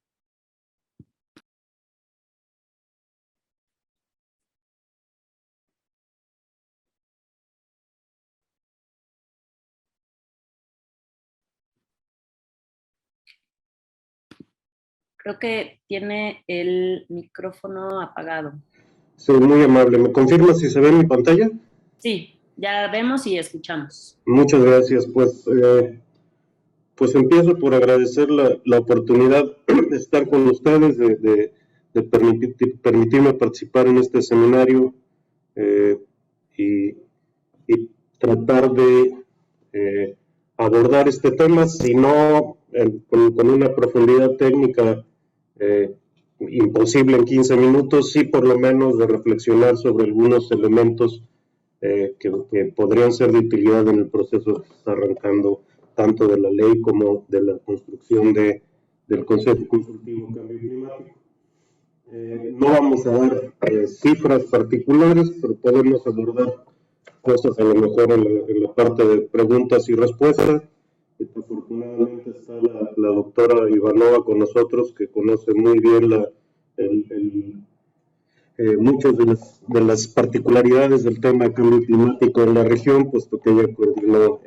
S1: Creo que tiene el micrófono apagado.
S7: Sí, muy amable. ¿Me confirma si se ve en mi pantalla?
S1: Sí, ya vemos y escuchamos.
S7: Muchas gracias. Pues empiezo por agradecer la oportunidad de estar con ustedes, de permitirme participar en este seminario y tratar de abordar este tema, si no con una profundidad técnica imposible en 15 minutos, sí por lo menos de reflexionar sobre algunos elementos que podrían ser de utilidad en el proceso que está arrancando, tanto de la ley como de la construcción del Consejo Consultivo Cambio Climático. No vamos a dar cifras particulares, pero podemos abordar cosas a lo mejor en la parte de preguntas y respuestas. Afortunadamente está la doctora Ivanova con nosotros, que conoce muy bien muchas de las particularidades del tema de cambio climático en la región, puesto que ella coordinó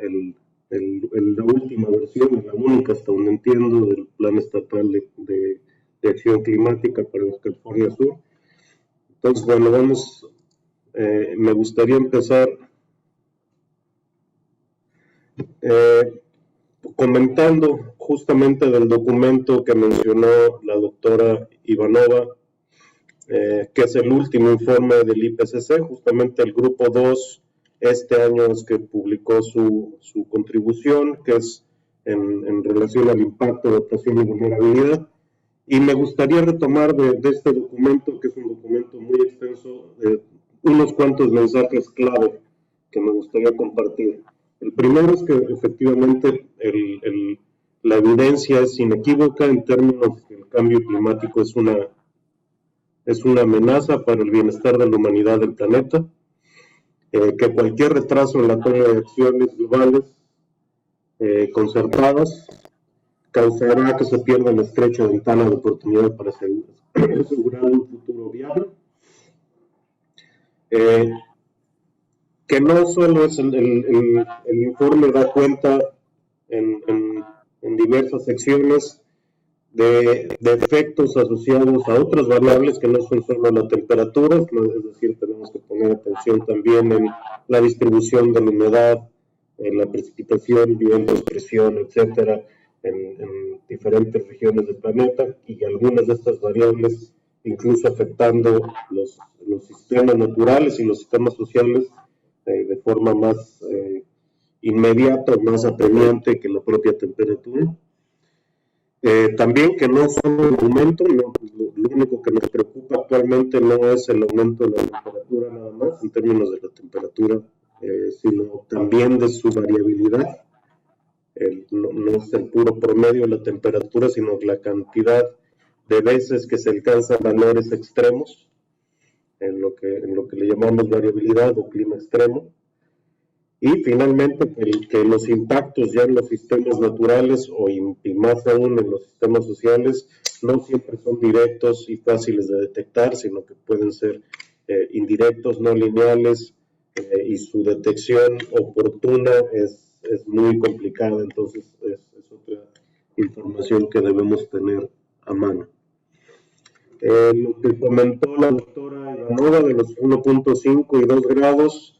S7: la última versión, la única hasta donde entiendo, del Plan Estatal de Acción Climática para Baja California Sur. Entonces, bueno, me gustaría empezar comentando justamente del documento que mencionó la doctora Ivanova, que es el último informe del IPCC, justamente el Grupo 2 este año es que publicó su contribución, que es en relación al impacto, adaptación y vulnerabilidad. Y me gustaría retomar de este documento, que es un documento muy extenso, unos cuantos mensajes clave que me gustaría compartir. El primero es que efectivamente la evidencia es inequívoca en términos de que el cambio climático es una amenaza para el bienestar de la humanidad del planeta, que cualquier retraso en la toma de acciones globales concertadas causará que se pierda una estrecha ventana de oportunidad para asegurar un futuro viable. Que no solo es el informe da cuenta en diversas secciones de efectos asociados a otras variables que no son solo la temperatura, es decir, tenemos que poner atención también en la distribución de la humedad, en la precipitación, vientos, presión, etcétera, en diferentes regiones del planeta, y algunas de estas variables incluso afectando los sistemas naturales y los sistemas sociales de forma más inmediata, más apremiante que la propia temperatura. También que no solo el aumento, lo único que nos preocupa actualmente no es el aumento de la temperatura nada más, en términos de la temperatura, sino también de su variabilidad. No es el puro promedio de la temperatura, sino la cantidad de veces que se alcanzan valores extremos, en lo que le llamamos variabilidad o clima extremo. Y finalmente, que los impactos ya en los sistemas naturales y más aún en los sistemas sociales no siempre son directos y fáciles de detectar, sino que pueden ser indirectos, no lineales, y su detección oportuna es muy complicada. Entonces es otra información que debemos tener a mano. Lo que comentó la doctora Ivanova de los 1.5 y 2 grados,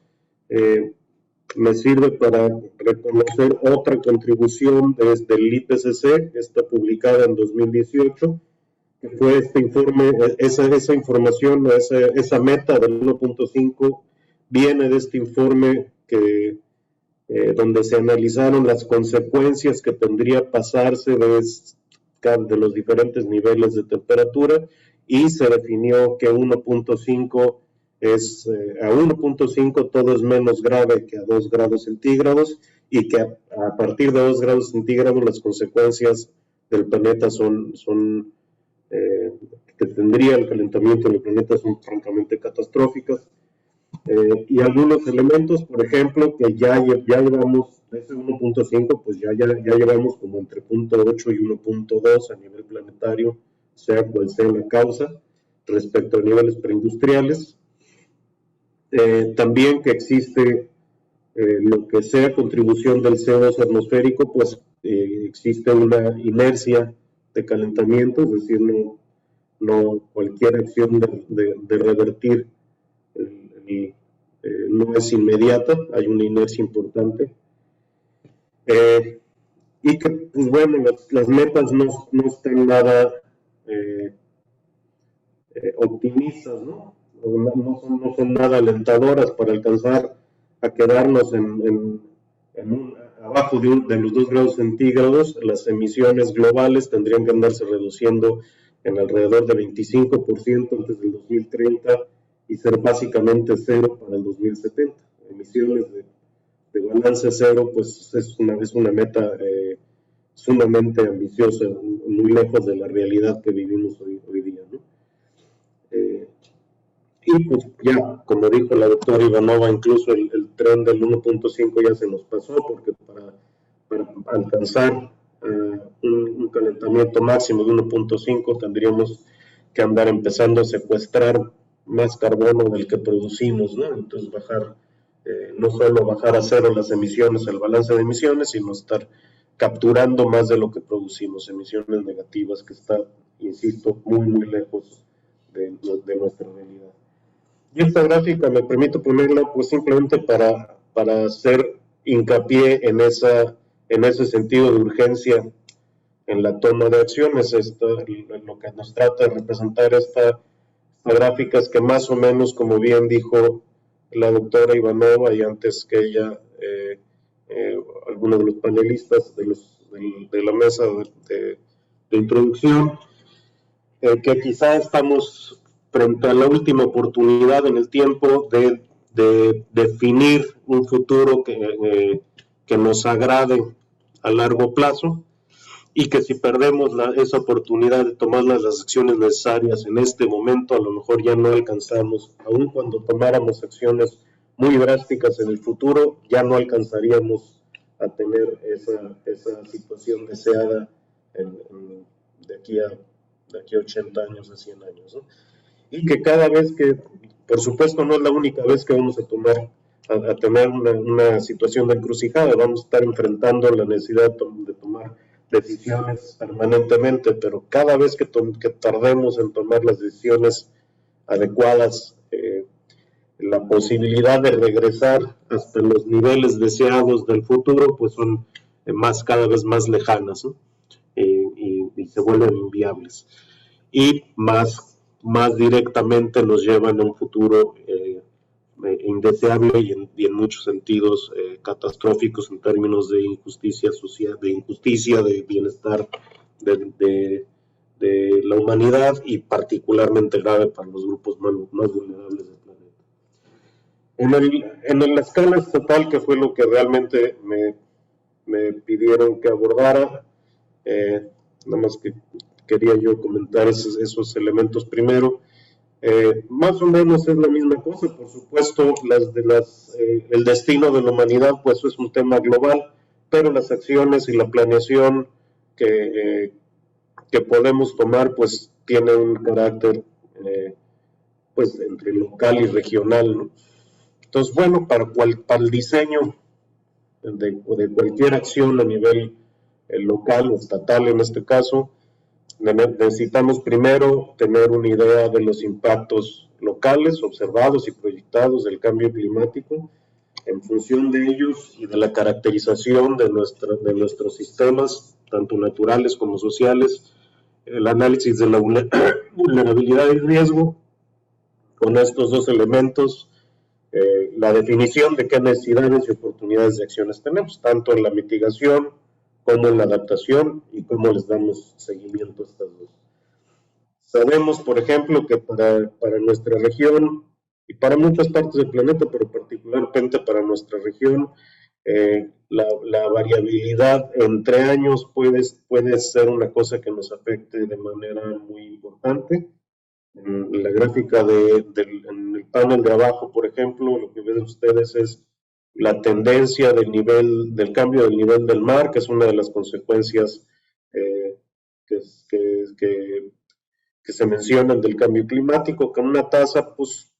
S7: me sirve para reconocer otra contribución desde el IPCC, que está publicada en 2018, que fue este informe, esa información, esa meta del 1.5 viene de este informe donde se analizaron las consecuencias que tendría pasarse de los diferentes niveles de temperatura, y se definió que 1.5 a 1.5 todo es menos grave que a 2 grados centígrados, y que a partir de 2 grados centígrados las consecuencias del planeta que tendría el calentamiento del planeta son francamente catastróficas. Y algunos elementos, por ejemplo, que ya llevamos de ese 1.5, pues ya llevamos como entre 0.8 y 1.2 a nivel planetario, sea cual sea la causa, respecto a niveles preindustriales. También que existe lo que sea contribución del CO2 atmosférico, pues existe una inercia de calentamiento, es decir, no cualquier acción de revertir no es inmediata, hay una inercia importante. Y que, pues bueno, las metas no están nada optimistas, ¿no? No son nada alentadoras para alcanzar a quedarnos abajo de los 2 grados centígrados. Las emisiones globales tendrían que andarse reduciendo en alrededor de 25% antes del 2030 y ser básicamente cero para el 2070. Emisiones de balance cero, pues es una meta sumamente ambiciosa, muy lejos de la realidad que vivimos hoy día, ¿no? Y pues ya, como dijo la doctora Ivanova, incluso el tren del 1.5 ya se nos pasó, porque para alcanzar un calentamiento máximo de 1.5 tendríamos que andar empezando a secuestrar más carbono del que producimos, ¿no? Entonces no solo bajar a cero las emisiones, el balance de emisiones, sino estar capturando más de lo que producimos, emisiones negativas, que está, insisto, muy lejos de nuestra realidad. Y esta gráfica me permito ponerla pues simplemente para hacer hincapié en ese sentido de urgencia en la toma de acciones. Lo que nos trata de representar esta gráfica es que más o menos, como bien dijo la doctora Ivanova y antes que ella, algunos de los panelistas de la mesa de introducción, que quizá estamos frente a la última oportunidad en el tiempo de definir un futuro que nos agrade a largo plazo, y que si perdemos esa oportunidad de tomar las acciones necesarias en este momento, a lo mejor ya no alcanzamos, aun cuando tomáramos acciones muy drásticas en el futuro, ya no alcanzaríamos a tener esa situación deseada de aquí a 80 años, a 100 años, ¿no? Y que cada vez que, por supuesto no es la única vez que vamos a tener una situación de encrucijada, vamos a estar enfrentando la necesidad de tomar decisiones permanentemente, pero cada vez que tardemos en tomar las decisiones adecuadas, la posibilidad de regresar hasta los niveles deseados del futuro, pues son cada vez más lejanas, ¿no? Y se vuelven inviables. Y más directamente nos llevan a un futuro indeseable y en muchos sentidos catastróficos en términos de injusticia social, de bienestar de la humanidad, y particularmente grave para los grupos más vulnerables del planeta. En la escala estatal, que fue lo que realmente me pidieron que abordara, nada más que quería yo comentar esos elementos primero. Más o menos es la misma cosa, por supuesto, el destino de la humanidad pues es un tema global, pero las acciones y la planeación que podemos tomar pues tiene un carácter pues entre local y regional, ¿no? Entonces, bueno, para el diseño de cualquier acción a nivel local o estatal en este caso, necesitamos primero tener una idea de los impactos locales observados y proyectados del cambio climático. En función de ellos y de la caracterización de nuestros sistemas, tanto naturales como sociales, el análisis de la vulnerabilidad y riesgo, con estos dos elementos, la definición de qué necesidades y oportunidades de acciones tenemos, tanto en la mitigación como en la adaptación, y cómo les damos seguimiento a estas dos. Sabemos, por ejemplo, que para nuestra región y para muchas partes del planeta, pero particularmente para nuestra región, la variabilidad entre años puede ser una cosa que nos afecte de manera muy importante. En la gráfica en el panel de abajo, por ejemplo, lo que ven ustedes es la tendencia del cambio del nivel del mar, que es una de las consecuencias que se mencionan del cambio climático, con una tasa pues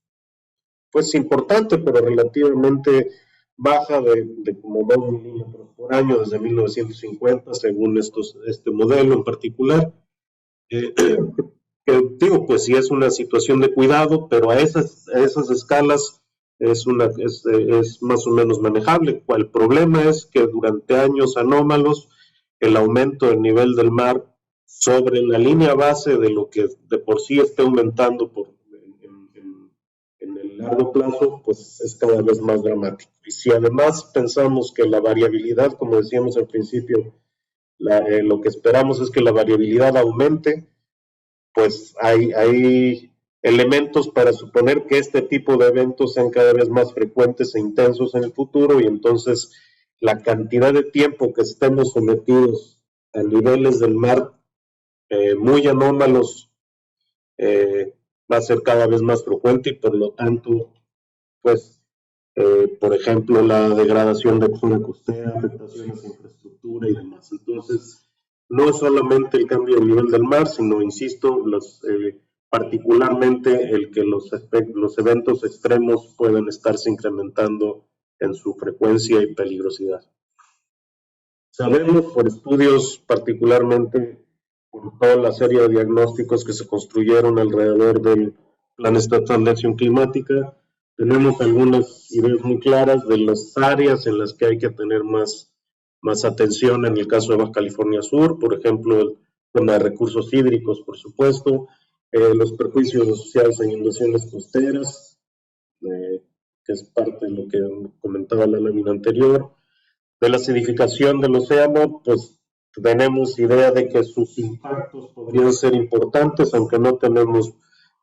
S7: importante, pero relativamente baja de como 2 milímetros por año desde 1950, según este modelo en particular. Que digo, pues sí es una situación de cuidado, pero a esas escalas es más o menos manejable. El problema es que durante años anómalos el aumento del nivel del mar sobre la línea base de lo que de por sí está aumentando en el largo plazo, pues es cada vez más dramático. Y si además pensamos que la variabilidad, como decíamos al principio, lo que esperamos es que la variabilidad aumente, pues hay elementos para suponer que este tipo de eventos sean cada vez más frecuentes e intensos en el futuro, y entonces la cantidad de tiempo que estemos sometidos a niveles del mar muy anómalos va a ser cada vez más frecuente, y por lo tanto, pues, por ejemplo, la degradación de zona costera, afectaciones a infraestructura y demás. Entonces, no es solamente el cambio del nivel del mar, sino, insisto, particularmente el que los eventos extremos pueden estarse incrementando en su frecuencia y peligrosidad. Sabemos por estudios, particularmente por toda la serie de diagnósticos que se construyeron alrededor del Plan Estatal de Acción Climática, tenemos algunas ideas muy claras de las áreas en las que hay que tener más atención. En el caso de Baja California Sur, por ejemplo, el tema de recursos hídricos, por supuesto, los perjuicios asociados a inundaciones costeras, que es parte de lo que comentaba la lámina anterior, de la acidificación del océano, pues tenemos idea de que sus impactos podrían ser importantes, aunque no tenemos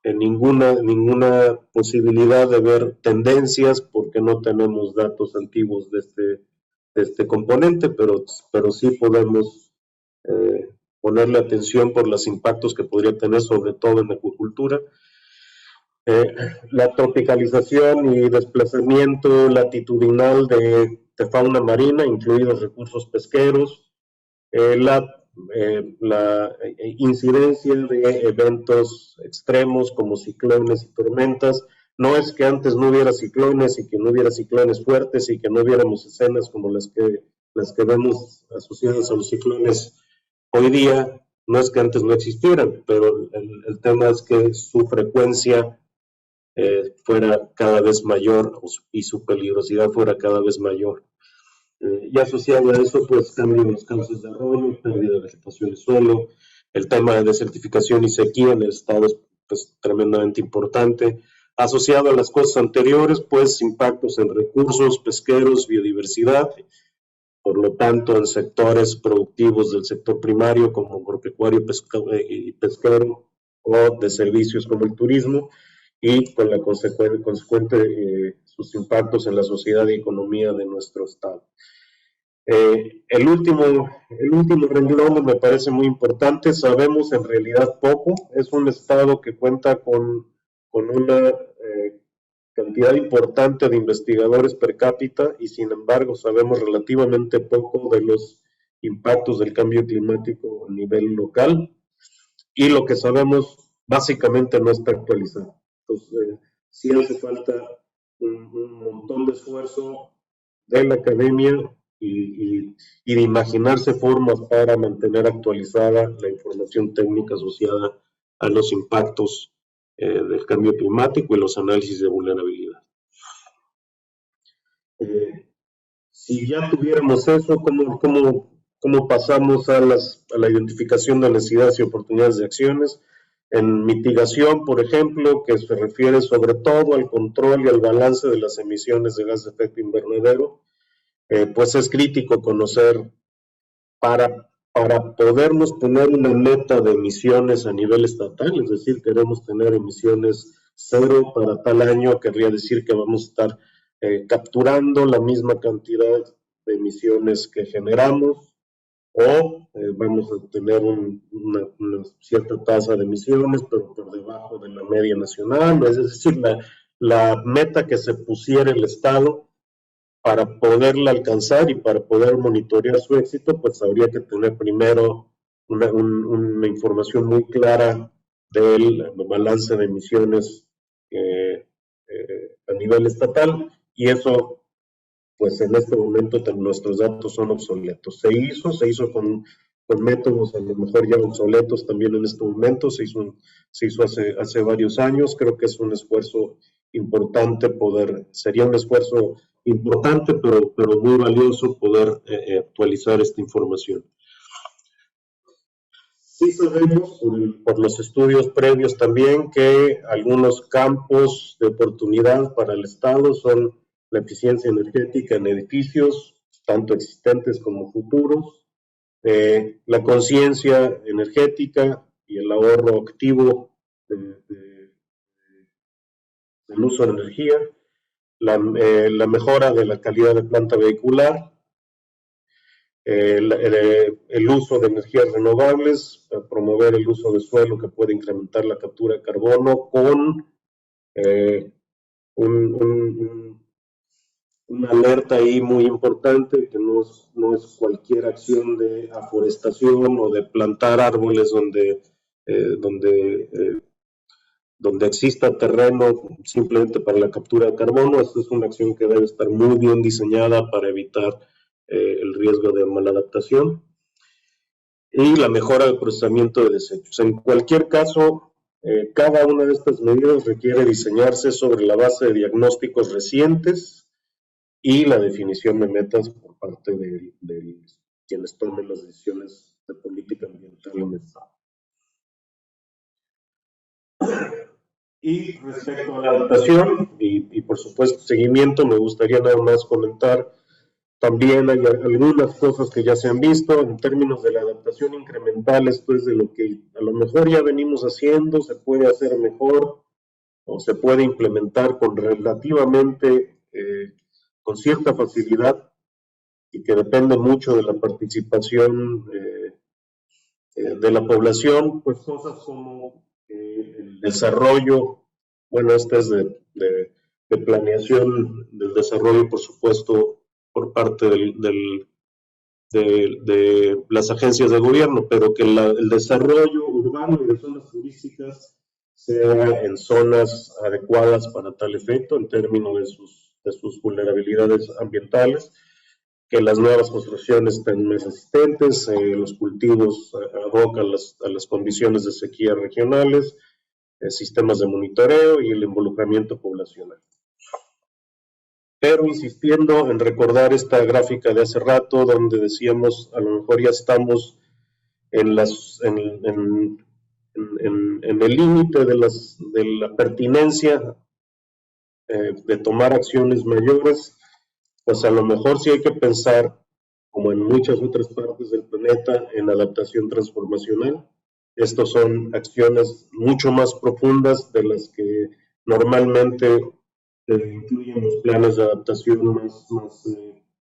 S7: ninguna posibilidad de ver tendencias, porque no tenemos datos antiguos de este componente, pero sí podemos ponerle atención por los impactos que podría tener, sobre todo en la acuicultura. La tropicalización y desplazamiento latitudinal de fauna marina, incluidos recursos pesqueros, la incidencia de eventos extremos como ciclones y tormentas. No es que antes no hubiera ciclones y que no hubiera ciclones fuertes y que no hubiéramos escenas como las que vemos asociadas a los ciclones hoy día. No es que antes no existieran, pero el tema es que su frecuencia fuera cada vez mayor y su peligrosidad fuera cada vez mayor. Y asociado a eso, pues cambio en los cauces de arroyo, pérdida de vegetación y suelo, el tema de desertificación y sequía en el estado es pues, tremendamente importante. Asociado a las cosas anteriores, pues impactos en recursos pesqueros, biodiversidad, por lo tanto en sectores productivos del sector primario como agropecuario y pesquero o de servicios como el turismo, y con la consecuente sus impactos en la sociedad y economía de nuestro estado. El último renglón me parece muy importante. Sabemos en realidad poco. Es un estado que cuenta con una cantidad importante de investigadores per cápita y sin embargo sabemos relativamente poco de los impactos del cambio climático a nivel local, y lo que sabemos básicamente no está actualizado. Entonces, sí hace falta un montón de esfuerzo de la academia y de imaginarse formas para mantener actualizada la información técnica asociada a los impactos del cambio climático y los análisis de vulnerabilidad. Si ya tuviéramos eso, ¿cómo pasamos a la identificación de necesidades y oportunidades de acciones? En mitigación, por ejemplo, que se refiere sobre todo al control y al balance de las emisiones de gas de efecto invernadero, pues es crítico conocer para podernos poner una meta de emisiones a nivel estatal, es decir, queremos tener emisiones cero para tal año, querría decir que vamos a estar capturando la misma cantidad de emisiones que generamos, o vamos a tener una cierta tasa de emisiones, pero por debajo de la media nacional, es decir, la meta que se pusiera el Estado para poderla alcanzar y para poder monitorear su éxito, pues habría que tener primero una información muy clara del balance de emisiones a nivel estatal, y eso, pues en este momento nuestros datos son obsoletos. Se hizo con métodos a lo mejor ya obsoletos también en este momento, se hizo hace varios años. Creo que es un esfuerzo importante sería un esfuerzo importante, pero muy valioso poder actualizar esta información. Sí sabemos por los estudios previos también que algunos campos de oportunidad para el Estado son la eficiencia energética en edificios, tanto existentes como futuros, la conciencia energética y el ahorro activo del uso de energía, la mejora de la calidad de planta vehicular, el uso de energías renovables, promover el uso de suelo que puede incrementar la captura de carbono con una alerta ahí muy importante, que no es cualquier acción de aforestación o de plantar árboles donde exista terreno simplemente para la captura de carbono. Esta es una acción que debe estar muy bien diseñada para evitar el riesgo de maladaptación. Y la mejora del procesamiento de desechos. En cualquier caso, cada una de estas medidas requiere diseñarse sobre la base de diagnósticos recientes y la definición de metas por parte de quienes tomen las decisiones de política ambiental en el Estado. Y respecto a la adaptación y por supuesto seguimiento, me gustaría nada más comentar, también hay algunas cosas que ya se han visto en términos de la adaptación incremental. Esto es de lo que a lo mejor ya venimos haciendo, se puede hacer mejor o se puede implementar con relativamente, con cierta facilidad, y que depende mucho de la participación de la población, pues cosas como el desarrollo, bueno, este es de planeación del desarrollo, por supuesto, por parte de las agencias de gobierno, pero que el desarrollo urbano y de zonas turísticas sea en zonas adecuadas para tal efecto, en términos de sus vulnerabilidades ambientales, que las nuevas construcciones estén más resistentes, los cultivos ad hoc a las condiciones de sequía regionales, sistemas de monitoreo y el involucramiento poblacional. Pero insistiendo en recordar esta gráfica de hace rato, donde decíamos, a lo mejor ya estamos en el límite de la pertinencia de tomar acciones mayores, pues a lo mejor sí hay que pensar, como en muchas otras partes del planeta, en adaptación transformacional. Estos son acciones mucho más profundas de las que normalmente incluyen los planes de adaptación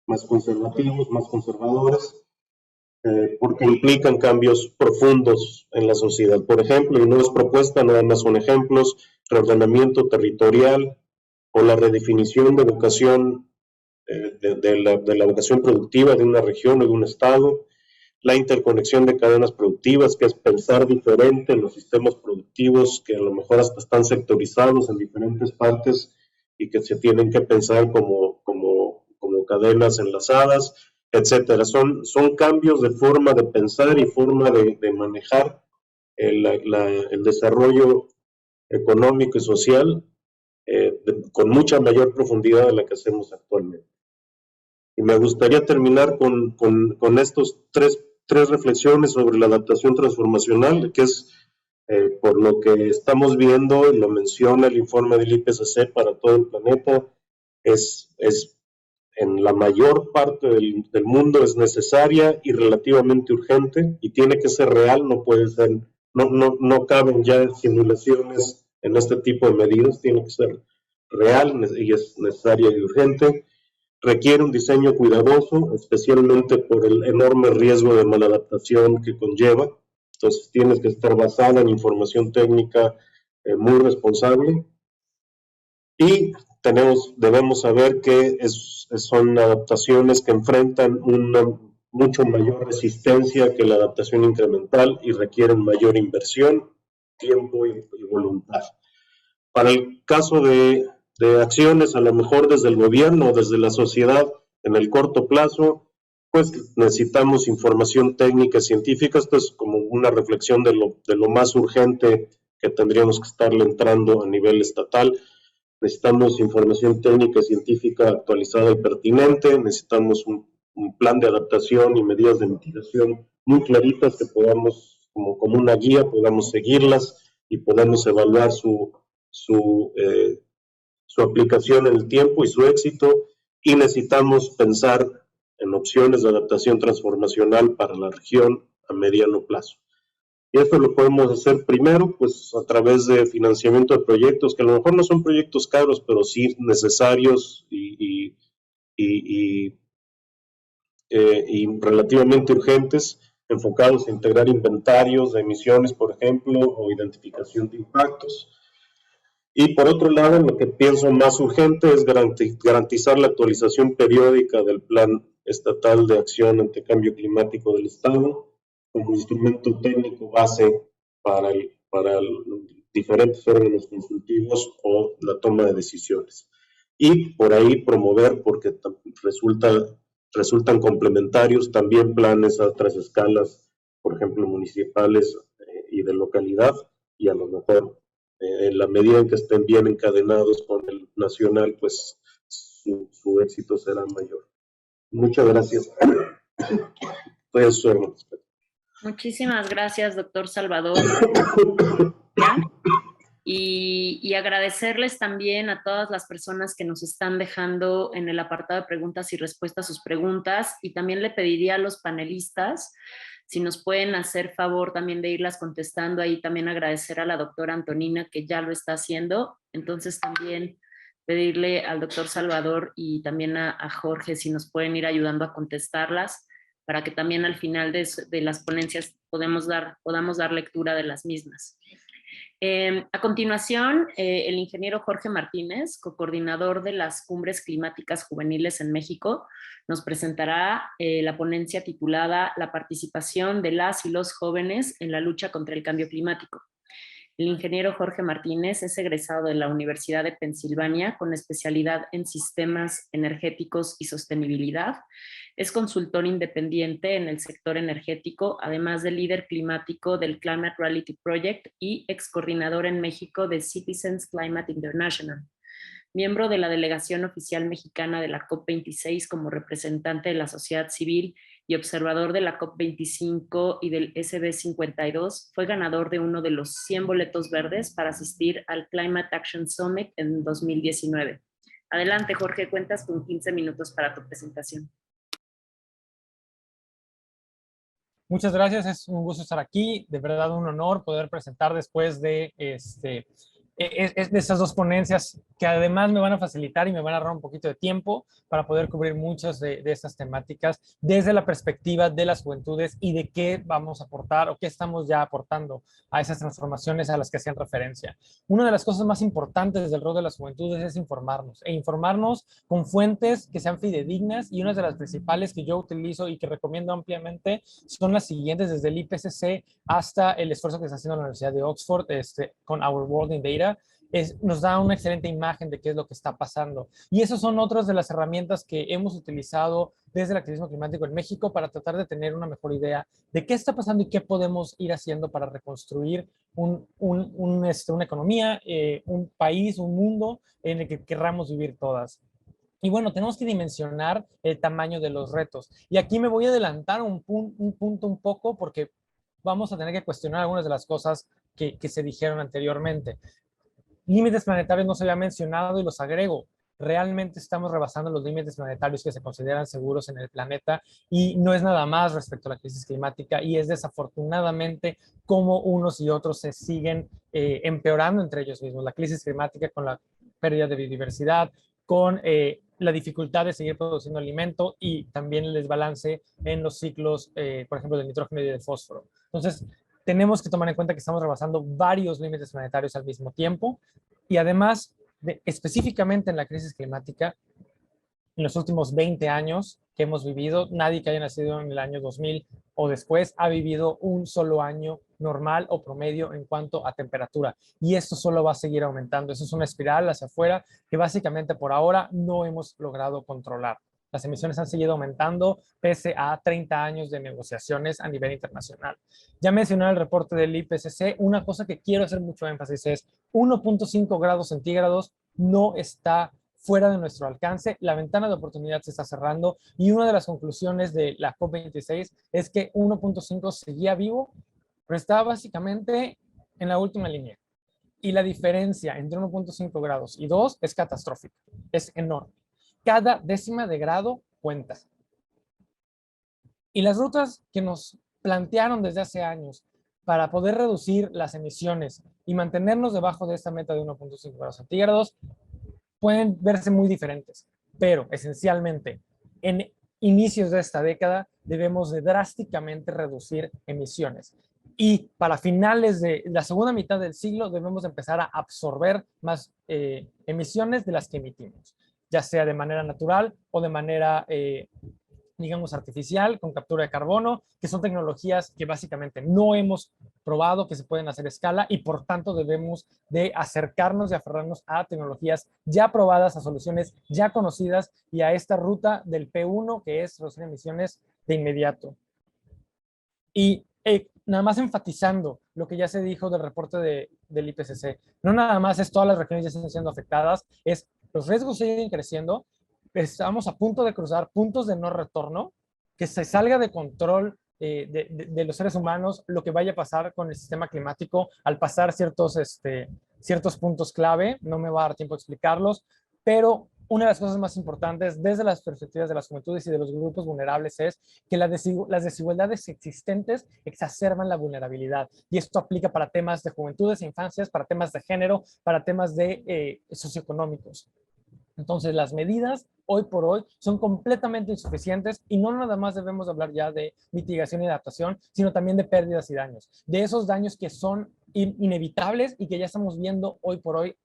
S7: más conservativos, más conservadores, porque implican cambios profundos en la sociedad. Por ejemplo, y no es propuesta, nada más son ejemplos, reordenamiento territorial o la redefinición de vocación de la vocación productiva de una región o de un estado, la interconexión de cadenas productivas, que es pensar diferente en los sistemas productivos que a lo mejor hasta están sectorizados en diferentes partes y que se tienen que pensar como cadenas enlazadas, etcétera. Son cambios de forma de pensar y forma de manejar el desarrollo económico y social con mucha mayor profundidad de la que hacemos actualmente. Y me gustaría terminar con estos tres reflexiones sobre la adaptación transformacional, que es por lo que estamos viendo, y lo menciona el informe del IPCC para todo el planeta, es en la mayor parte del mundo es necesaria y relativamente urgente, y tiene que ser real, no puede ser, no caben ya simulaciones en este tipo de medidas, tiene que ser real y es necesaria y urgente. Requiere un diseño cuidadoso, especialmente por el enorme riesgo de maladaptación que conlleva. Entonces, tienes que estar basada en información técnica muy responsable. Y debemos saber que son adaptaciones que enfrentan una mucho mayor resistencia que la adaptación incremental y requieren mayor inversión, tiempo y voluntad. Para el caso de acciones, a lo mejor desde el gobierno o desde la sociedad en el corto plazo, pues necesitamos información técnica y científica. Esto es como una reflexión de lo más urgente que tendríamos que estarle entrando a nivel estatal. Necesitamos información técnica y científica actualizada y pertinente, necesitamos un plan de adaptación y medidas de mitigación muy claritas que podamos, como una guía, podamos seguirlas y podamos evaluar su aplicación en el tiempo y su éxito, y necesitamos pensar en opciones de adaptación transformacional para la región a mediano plazo. Y esto lo podemos hacer primero, pues a través de financiamiento de proyectos, que a lo mejor no son proyectos caros, pero sí necesarios y relativamente urgentes, enfocados a integrar inventarios de emisiones, por ejemplo, o identificación de impactos. Y por otro lado, lo que pienso más urgente es garantizar la actualización periódica del Plan Estatal de Acción ante Cambio Climático del Estado como instrumento técnico base para diferentes órganos consultivos o la toma de decisiones. Y por ahí promover, porque resultan complementarios también planes a otras escalas, por ejemplo, municipales y de localidad, y a lo mejor en la medida en que estén bien encadenados con el nacional, pues su éxito será mayor. Muchas gracias. Pues,
S1: muchísimas gracias, doctor Salvador. Y agradecerles también a todas las personas que nos están dejando en el apartado de preguntas y respuestas sus preguntas, y también le pediría a los panelistas si nos pueden hacer favor también de irlas contestando. Ahí también agradecer a la doctora Antonina, que ya lo está haciendo. Entonces también pedirle al doctor Salvador y también a Jorge si nos pueden ir ayudando a contestarlas, para que también al final de las ponencias podamos dar lectura de las mismas. A continuación, el ingeniero Jorge Martínez, cocoordinador de las Cumbres Climáticas Juveniles en México, nos presentará la ponencia titulada La participación de las y los jóvenes en la lucha contra el cambio climático. El ingeniero Jorge Martínez es egresado de la Universidad de Pensilvania con especialidad en sistemas energéticos y sostenibilidad. Es consultor independiente en el sector energético, además de líder climático del Climate Reality Project y excoordinador en México de Citizens Climate International. Miembro de la delegación oficial mexicana de la COP26 como representante de la sociedad civil y observador de la COP25 y del SB52, fue ganador de uno de los 100 boletos verdes para asistir al Climate Action Summit en 2019. Adelante, Jorge, cuentas con 15 minutos para tu presentación.
S8: Muchas gracias, es un gusto estar aquí, de verdad un honor poder presentar después de de esas dos ponencias que además me van a facilitar y me van a ahorrar un poquito de tiempo para poder cubrir muchas de estas temáticas desde la perspectiva de las juventudes y de qué vamos a aportar o qué estamos ya aportando a esas transformaciones a las que hacían referencia. Una de las cosas más importantes del rol de las juventudes es informarnos, e informarnos con fuentes que sean fidedignas, y una de las principales que yo utilizo y que recomiendo ampliamente son las siguientes, desde el IPCC hasta el esfuerzo que está haciendo la Universidad de Oxford con Our World in Data. Nos da una excelente imagen de qué es lo que está pasando. Y esas son otras de las herramientas que hemos utilizado desde el activismo climático en México para tratar de tener una mejor idea de qué está pasando y qué podemos ir haciendo para reconstruir una economía, un país, un mundo en el que querramos vivir todas. Y bueno, tenemos que dimensionar el tamaño de los retos. Y aquí me voy a adelantar un punto un poco porque vamos a tener que cuestionar algunas de las cosas que se dijeron anteriormente. Límites planetarios no se había mencionado y los agrego. Realmente estamos rebasando los límites planetarios que se consideran seguros en el planeta, y no es nada más respecto a la crisis climática, y es desafortunadamente cómo unos y otros se siguen empeorando entre ellos mismos. La crisis climática con la pérdida de biodiversidad, con la dificultad de seguir produciendo alimento y también el desbalance en los ciclos, por ejemplo, del nitrógeno y del fósforo. Entonces, tenemos que tomar en cuenta que estamos rebasando varios límites planetarios al mismo tiempo, y además, específicamente en la crisis climática, en los últimos 20 años que hemos vivido, nadie que haya nacido en el año 2000 o después ha vivido un solo año normal o promedio en cuanto a temperatura. Y esto solo va a seguir aumentando. Eso es una espiral hacia afuera que básicamente por ahora no hemos logrado controlar. Las emisiones han seguido aumentando pese a 30 años de negociaciones a nivel internacional. Ya mencioné el reporte del IPCC. Una cosa que quiero hacer mucho énfasis es 1.5 grados centígrados no está fuera de nuestro alcance. La ventana de oportunidad se está cerrando, y una de las conclusiones de la COP26 es que 1.5 seguía vivo, pero estaba básicamente en la última línea. Y la diferencia entre 1.5 grados y 2 es catastrófica, es enorme. Cada décima de grado cuenta. Y las rutas que nos plantearon desde hace años para poder reducir las emisiones y mantenernos debajo de esta meta de 1.5 grados centígrados pueden verse muy diferentes, pero esencialmente en inicios de esta década debemos de drásticamente reducir emisiones. Y para finales de la segunda mitad del siglo debemos empezar a absorber más emisiones de las que emitimos, ya sea de manera natural o de manera, digamos, artificial, con captura de carbono, que son tecnologías que básicamente no hemos probado que se pueden hacer a escala, y por tanto debemos de acercarnos y aferrarnos a tecnologías ya probadas, a soluciones ya conocidas y a esta ruta del P1, que es reducir emisiones de inmediato. Y nada más enfatizando lo que ya se dijo del reporte del IPCC, no nada más es todas las regiones ya están siendo afectadas, es los riesgos siguen creciendo, estamos a punto de cruzar puntos de no retorno, que se salga de control de los seres humanos lo que vaya a pasar con el sistema climático al pasar ciertos puntos clave. No me va a dar tiempo de explicarlos, pero una de las cosas más importantes desde las perspectivas de las juventudes y de los grupos vulnerables es que las desigualdades existentes exacerban la vulnerabilidad, y esto aplica para temas de juventudes e infancias, para temas de género, para temas de socioeconómicos. Entonces, las medidas hoy por hoy son completamente insuficientes y no nada más debemos hablar ya de mitigación y adaptación, sino también de pérdidas y daños, de esos daños que son inevitables y que ya estamos viendo hoy por hoy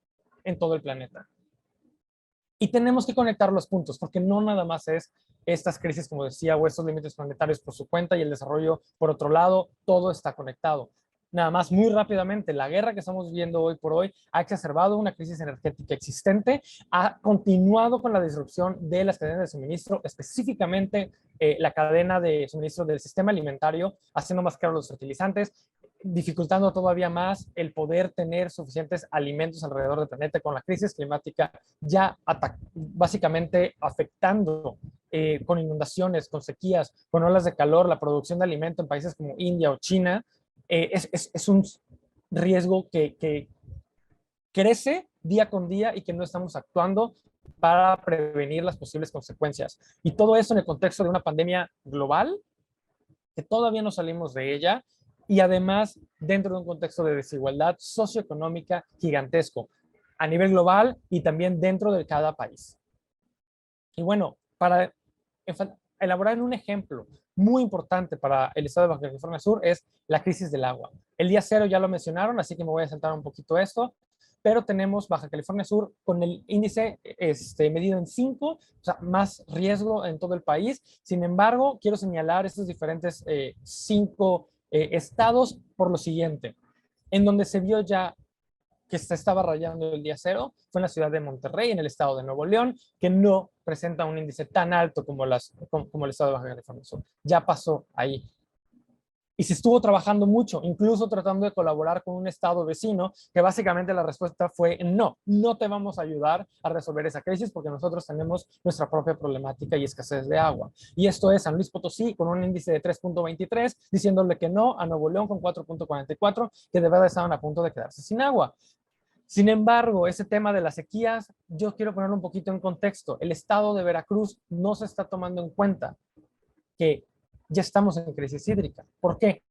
S8: en todo el planeta. Y tenemos que conectar los puntos, porque no nada más es estas crisis, como decía, o estos límites planetarios por su cuenta y el desarrollo por otro lado, todo está conectado. Nada más, muy rápidamente, la guerra que estamos viviendo hoy por hoy ha exacerbado una crisis energética existente, ha continuado con la disrupción de las cadenas de suministro, específicamente la cadena de suministro del sistema alimentario, haciendo más caros los fertilizantes, dificultando todavía más el poder tener suficientes alimentos alrededor del planeta, con la crisis climática ya básicamente afectando con inundaciones, con sequías, con olas de calor, la producción de alimento en países como India o China. Es un riesgo que crece día con día y que no estamos actuando para prevenir las posibles consecuencias. Y todo eso en el contexto de una pandemia global, que todavía no salimos de ella, y además dentro de un contexto de desigualdad socioeconómica gigantesco a nivel global y también dentro de cada país. Y bueno, para elaborar un ejemplo muy importante para el estado de Baja California Sur es la crisis del agua. El día cero ya lo mencionaron, así que me voy a saltar un poquito esto, pero tenemos Baja California Sur con el índice medido en 5, o sea, más riesgo en todo el país. Sin embargo, quiero señalar estos diferentes 5 estados por lo siguiente. En donde se vio ya que se estaba rayando el día cero fue en la ciudad de Monterrey, en el estado de Nuevo León, que no presenta un índice tan alto como el estado de Baja California Sur. Ya pasó ahí. Y se estuvo trabajando mucho, incluso tratando de colaborar con un estado vecino, que básicamente la respuesta fue no, no te vamos a ayudar a resolver esa crisis porque nosotros tenemos nuestra propia problemática y escasez de agua. Y esto es San Luis Potosí con un índice de 3.23, diciéndole que no a Nuevo León con 4.44, que de verdad estaban a punto de quedarse sin agua. Sin embargo, ese tema de las sequías, yo quiero ponerlo un poquito en contexto. El estado de Veracruz no se está tomando en cuenta que ya estamos en crisis hídrica. ¿Por qué?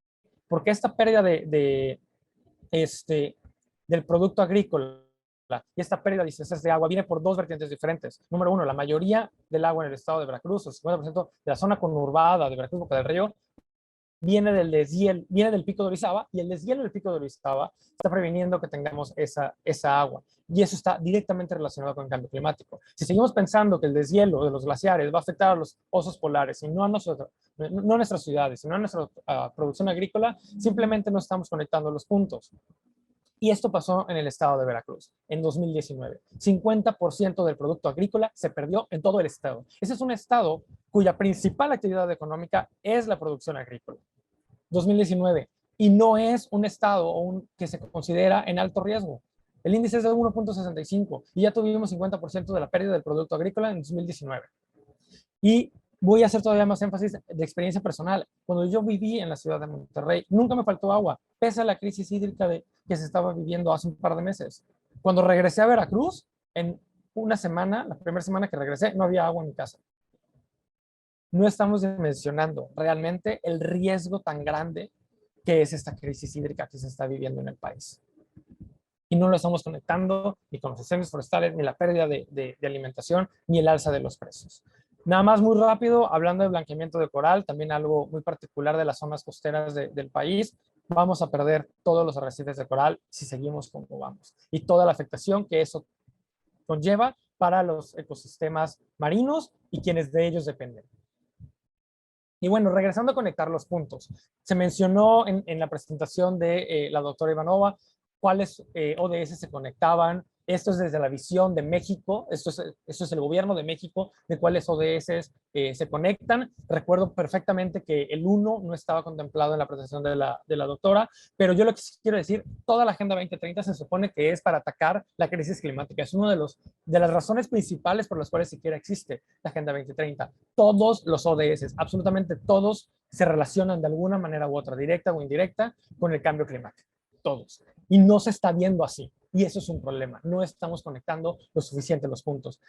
S8: Porque esta pérdida del producto agrícola y esta pérdida de escasez de agua viene por 2 vertientes diferentes. Número 1, la mayoría del agua en el estado de Veracruz, el 50% de la zona conurbada de Veracruz, Boca del Río, viene del deshielo, viene del Pico de Orizaba, y el deshielo del Pico de Orizaba está previniendo que tengamos esa agua. Y eso está directamente relacionado con el cambio climático. Si seguimos pensando que el deshielo de los glaciares va a afectar a los osos polares y no a nuestras ciudades, sino a nuestra producción agrícola, simplemente no estamos conectando los puntos. Y esto pasó en el estado de Veracruz en 2019. 50% del producto agrícola se perdió en todo el estado. Ese es un estado cuya principal actividad económica es la producción agrícola. 2019. Y no es un estado que se considera en alto riesgo. El índice es de 1.65 y ya tuvimos 50% de la pérdida del producto agrícola en 2019. Y voy a hacer todavía más énfasis de experiencia personal. Cuando yo viví en la ciudad de Monterrey, nunca me faltó agua, pese a la crisis hídrica que se estaba viviendo hace un par de meses. Cuando regresé a Veracruz, en una semana, la primera semana que regresé, no había agua en mi casa. No estamos dimensionando realmente el riesgo tan grande que es esta crisis hídrica que se está viviendo en el país. Y no lo estamos conectando ni con los incendios forestales, ni la pérdida de alimentación, ni el alza de los precios. Nada más muy rápido, hablando de blanqueamiento de coral, también algo muy particular de las zonas costeras del país, vamos a perder todos los arrecifes de coral si seguimos como vamos. Y toda la afectación que eso conlleva para los ecosistemas marinos y quienes de ellos dependen. Y bueno, regresando a conectar los puntos. Se mencionó en la presentación de la doctora Ivanova cuáles ODS se conectaban. Esto es desde la visión de México, esto es el gobierno de México, de cuáles ODS se conectan. Recuerdo perfectamente que el 1 no estaba contemplado en la presentación de la doctora, pero yo lo que quiero decir, toda la Agenda 2030 se supone que es para atacar la crisis climática. Es una de las razones principales por las cuales siquiera existe la Agenda 2030. Todos los ODS, absolutamente todos, se relacionan de alguna manera u otra, directa o indirecta, con el cambio climático. Todos. Y no se está viendo así. Y eso es un problema. No estamos conectando lo suficiente los puntos.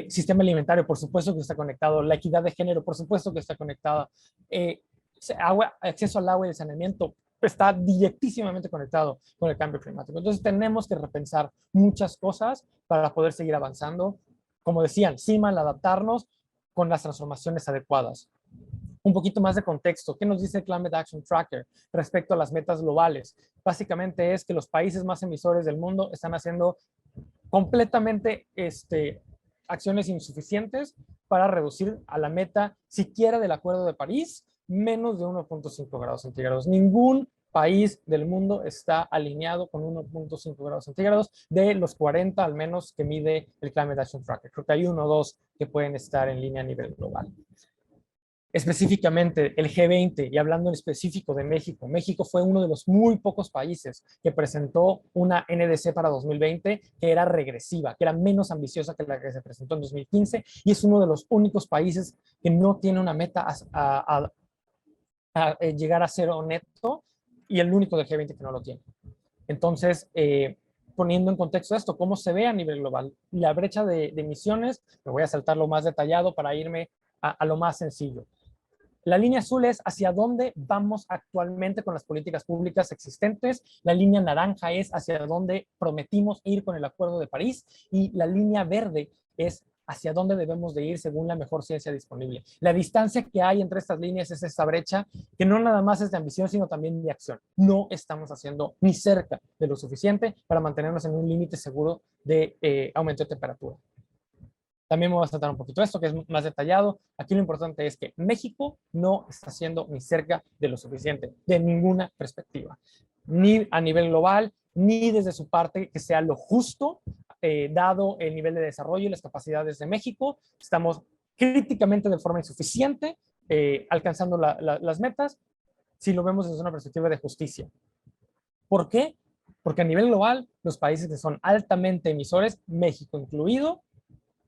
S8: Sistema alimentario, por supuesto que está conectado. La equidad de género, por supuesto que está conectada. Acceso al agua y el saneamiento está directísimamente conectado con el cambio climático. Entonces tenemos que repensar muchas cosas para poder seguir avanzando como decían, sí mal adaptarnos con las transformaciones adecuadas. Un poquito más de contexto. ¿Qué nos dice el Climate Action Tracker respecto a las metas globales? Básicamente es que los países más emisores del mundo están haciendo completamente acciones insuficientes para reducir a la meta siquiera del Acuerdo de París menos de 1.5 grados centígrados. Ningún país del mundo está alineado con 1.5 grados centígrados de los 40 al menos que mide el Climate Action Tracker. Creo que hay 1 o 2 que pueden estar en línea a nivel global. Específicamente el G20, y hablando en específico de México, México fue uno de los muy pocos países que presentó una NDC para 2020 que era regresiva, que era menos ambiciosa que la que se presentó en 2015, y es uno de los únicos países que no tiene una meta a llegar a cero neto, y el único del G20 que no lo tiene. Entonces, poniendo en contexto esto, ¿cómo se ve a nivel global? La brecha de emisiones, me voy a saltar lo más detallado para irme a lo más sencillo. La línea azul es hacia dónde vamos actualmente con las políticas públicas existentes. La línea naranja es hacia dónde prometimos ir con el Acuerdo de París. Y la línea verde es hacia dónde debemos de ir según la mejor ciencia disponible. La distancia que hay entre estas líneas es esta brecha que no nada más es de ambición, sino también de acción. No estamos haciendo ni cerca de lo suficiente para mantenernos en un límite seguro de aumento de temperatura. También me voy a tratar un poquito de esto, que es más detallado. Aquí lo importante es que México no está haciendo ni cerca de lo suficiente, de ninguna perspectiva. Ni a nivel global, ni desde su parte que sea lo justo, dado el nivel de desarrollo y las capacidades de México. Estamos críticamente de forma insuficiente, alcanzando las metas, si lo vemos desde una perspectiva de justicia. ¿Por qué? Porque a nivel global, los países que son altamente emisores, México incluido,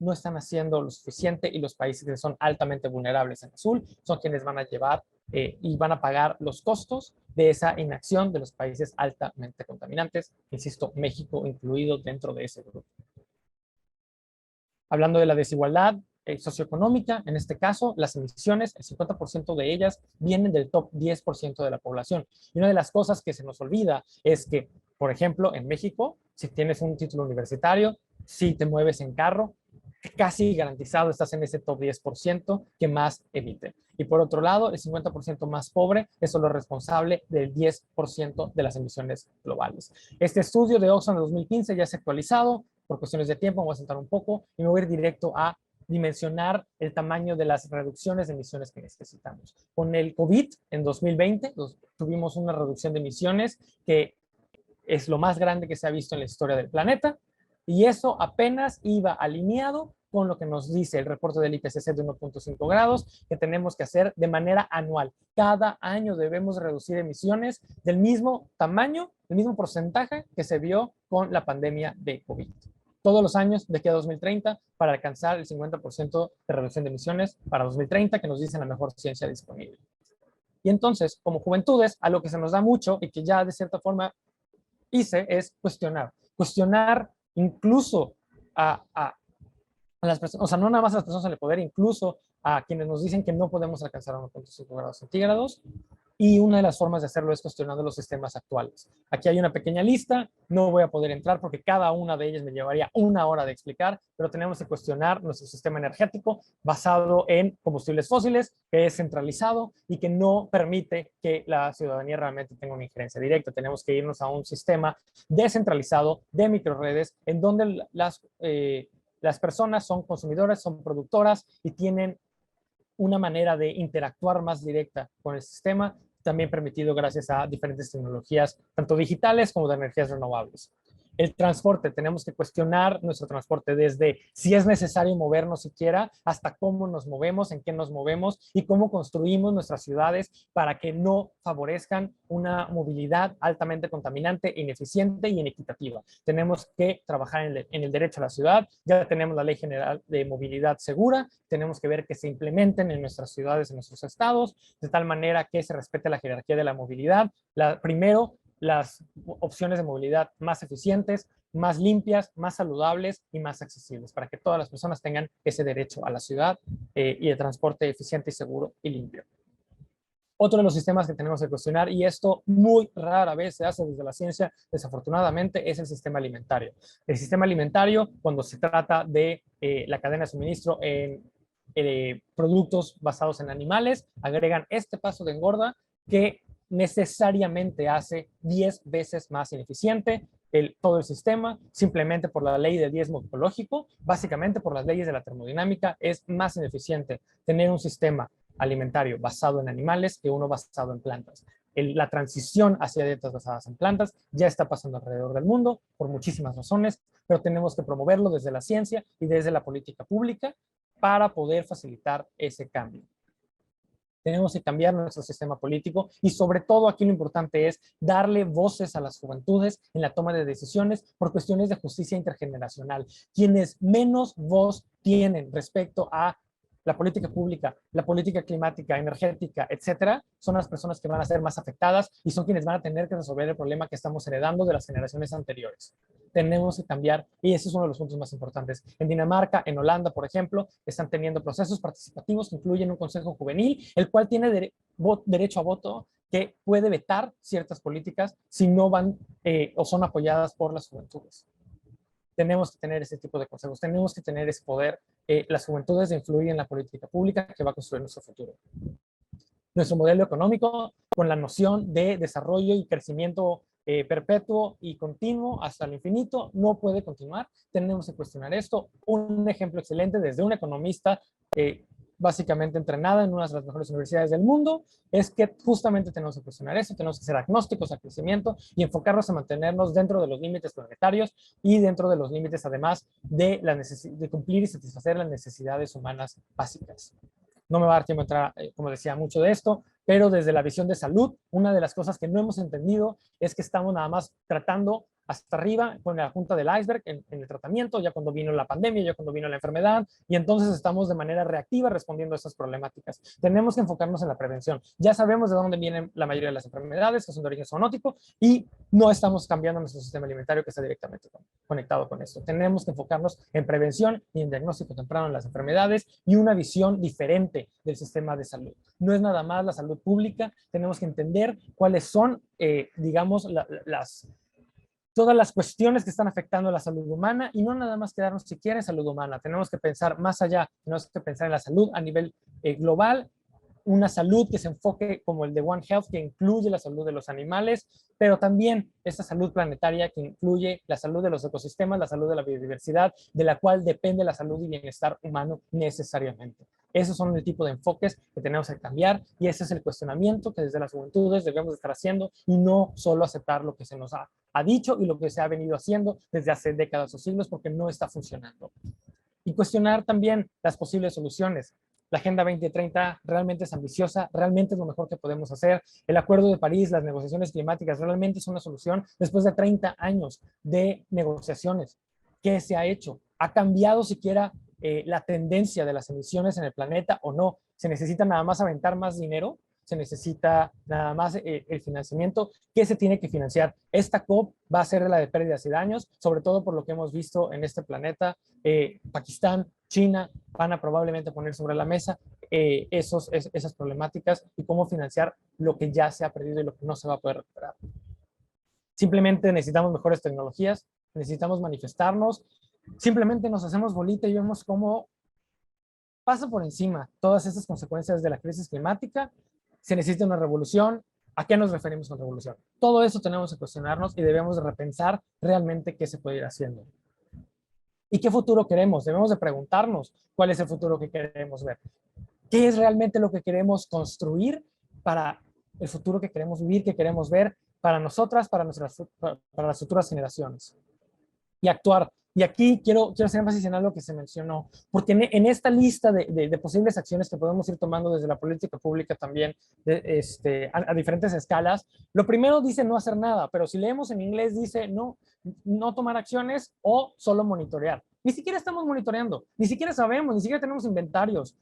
S8: no están haciendo lo suficiente, y los países que son altamente vulnerables en azul son quienes van a llevar y van a pagar los costos de esa inacción de los países altamente contaminantes, insisto, México incluido dentro de ese grupo. Hablando de la desigualdad socioeconómica, en este caso, las emisiones, el 50% de ellas vienen del top 10% de la población. Y una de las cosas que se nos olvida es que, por ejemplo, en México, si tienes un título universitario, si te mueves en carro, casi garantizado estás en ese top 10% que más emite. Y por otro lado, el 50% más pobre es solo responsable del 10% de las emisiones globales. Este estudio de Oxfam de 2015 ya se ha actualizado. Por cuestiones de tiempo me voy a sentar un poco y me voy a ir directo a dimensionar el tamaño de las reducciones de emisiones que necesitamos. Con el COVID en 2020 tuvimos una reducción de emisiones que es lo más grande que se ha visto en la historia del planeta. Y eso apenas iba alineado con lo que nos dice el reporte del IPCC de 1.5 grados, que tenemos que hacer de manera anual. Cada año debemos reducir emisiones del mismo tamaño, el mismo porcentaje que se vio con la pandemia de COVID. Todos los años de aquí a 2030 para alcanzar el 50% de reducción de emisiones para 2030, que nos dice la mejor ciencia disponible. Y entonces, como juventudes, a lo que se nos da mucho y que ya de cierta forma hice es cuestionar incluso a las personas, o sea, no nada más a las personas en el poder, incluso a quienes nos dicen que no podemos alcanzar 1.5 grados centígrados. Y una de las formas de hacerlo es cuestionando los sistemas actuales. Aquí hay una pequeña lista, no voy a poder entrar porque cada una de ellas me llevaría 1 hora de explicar, pero tenemos que cuestionar nuestro sistema energético basado en combustibles fósiles, que es centralizado y que no permite que la ciudadanía realmente tenga una injerencia directa. Tenemos que irnos a un sistema descentralizado de microredes en donde las personas son consumidoras, son productoras y tienen una manera de interactuar más directa con el sistema, también permitido gracias a diferentes tecnologías, tanto digitales como de energías renovables. El transporte, tenemos que cuestionar nuestro transporte desde si es necesario movernos siquiera, hasta cómo nos movemos, en qué nos movemos y cómo construimos nuestras ciudades para que no favorezcan una movilidad altamente contaminante, ineficiente y inequitativa. Tenemos que trabajar en el derecho a la ciudad, ya tenemos la Ley General de Movilidad Segura, tenemos que ver que se implementen en nuestras ciudades, en nuestros estados, de tal manera que se respete la jerarquía de la movilidad. Primero, las opciones de movilidad más eficientes, más limpias, más saludables y más accesibles, para que todas las personas tengan ese derecho a la ciudad y el transporte eficiente y seguro y limpio. Otro de los sistemas que tenemos que cuestionar, y esto muy rara vez se hace desde la ciencia, desafortunadamente, es el sistema alimentario. El sistema alimentario, cuando se trata de la cadena de suministro en productos basados en animales, agregan este paso de engorda que necesariamente hace 10 veces más ineficiente todo el sistema, simplemente por la ley del diezmo ecológico, básicamente por las leyes de la termodinámica, es más ineficiente tener un sistema alimentario basado en animales que uno basado en plantas. La transición hacia dietas basadas en plantas ya está pasando alrededor del mundo por muchísimas razones, pero tenemos que promoverlo desde la ciencia y desde la política pública para poder facilitar ese cambio. Tenemos que cambiar nuestro sistema político y sobre todo aquí lo importante es darle voces a las juventudes en la toma de decisiones por cuestiones de justicia intergeneracional. Quienes menos voz tienen respecto a la política pública, la política climática, energética, etcétera, son las personas que van a ser más afectadas y son quienes van a tener que resolver el problema que estamos heredando de las generaciones anteriores. Tenemos que cambiar, y ese es uno de los puntos más importantes. En Dinamarca, en Holanda, por ejemplo, están teniendo procesos participativos que incluyen un consejo juvenil, el cual tiene derecho a voto, que puede vetar ciertas políticas si no van o son apoyadas por las juventudes. Tenemos que tener ese tipo de consejos, tenemos que tener ese poder, las juventudes de influir en la política pública que va a construir nuestro futuro. Nuestro modelo económico, con la noción de desarrollo y crecimiento perpetuo y continuo hasta el infinito, no puede continuar. Tenemos que cuestionar esto. Un ejemplo excelente desde un economista básicamente entrenada en una de las mejores universidades del mundo, es que justamente tenemos que cuestionar eso, tenemos que ser agnósticos al crecimiento y enfocarnos a mantenernos dentro de los límites planetarios y dentro de los límites, además, de cumplir y satisfacer las necesidades humanas básicas. No me va a dar tiempo a entrar, como decía, mucho de esto, pero desde la visión de salud, una de las cosas que no hemos entendido es que estamos nada más tratando hasta arriba con la punta del iceberg en el tratamiento, ya cuando vino la pandemia, ya cuando vino la enfermedad, y entonces estamos de manera reactiva respondiendo a estas problemáticas. Tenemos que enfocarnos en la prevención. Ya sabemos de dónde vienen la mayoría de las enfermedades, que son de origen zoonótico, y no estamos cambiando nuestro sistema alimentario que está directamente conectado con esto. Tenemos que enfocarnos en prevención y en diagnóstico temprano de las enfermedades y una visión diferente del sistema de salud. No es nada más la salud pública, tenemos que entender cuáles son, digamos, todas las cuestiones que están afectando a la salud humana y no nada más quedarnos siquiera en salud humana. Tenemos que pensar más allá, tenemos que pensar en la salud a nivel global, una salud que se enfoque como el de One Health, que incluye la salud de los animales, pero también esta salud planetaria que incluye la salud de los ecosistemas, la salud de la biodiversidad, de la cual depende la salud y bienestar humano necesariamente. Esos son el tipo de enfoques que tenemos que cambiar y ese es el cuestionamiento que desde las juventudes debemos estar haciendo y no solo aceptar lo que se nos ha dicho y lo que se ha venido haciendo desde hace décadas o siglos porque no está funcionando. Y cuestionar también las posibles soluciones. La Agenda 2030 realmente es ambiciosa, realmente es lo mejor que podemos hacer. El Acuerdo de París, las negociaciones climáticas, realmente es una solución después de 30 años de negociaciones. ¿Qué se ha hecho? ¿Ha cambiado siquiera la tendencia de las emisiones en el planeta o no? ¿Se necesita nada más aventar más dinero? ¿Se necesita nada más el financiamiento? ¿Qué se tiene que financiar? Esta COP va a ser la de pérdidas y daños, sobre todo por lo que hemos visto en este planeta. Pakistán, China van a probablemente poner sobre la mesa esas problemáticas y cómo financiar lo que ya se ha perdido y lo que no se va a poder recuperar. Simplemente necesitamos mejores tecnologías, necesitamos manifestarnos, simplemente nos hacemos bolita y vemos cómo pasa por encima todas estas consecuencias de la crisis climática. Se necesita una revolución. ¿A qué nos referimos con revolución? Todo eso tenemos que cuestionarnos y debemos de repensar realmente qué se puede ir haciendo. ¿Y qué futuro queremos? Debemos de preguntarnos cuál es el futuro que queremos ver. ¿Qué es realmente lo que queremos construir para el futuro que queremos vivir, que queremos ver para nosotras, para las futuras generaciones? Y actuar. Y aquí quiero hacer énfasis en algo que se mencionó, porque en esta lista de posibles acciones que podemos ir tomando desde la política pública también a diferentes escalas, lo primero dice no hacer nada, pero si leemos en inglés dice no tomar acciones o solo monitorear. Ni siquiera estamos monitoreando, ni siquiera sabemos, ni siquiera tenemos inventarios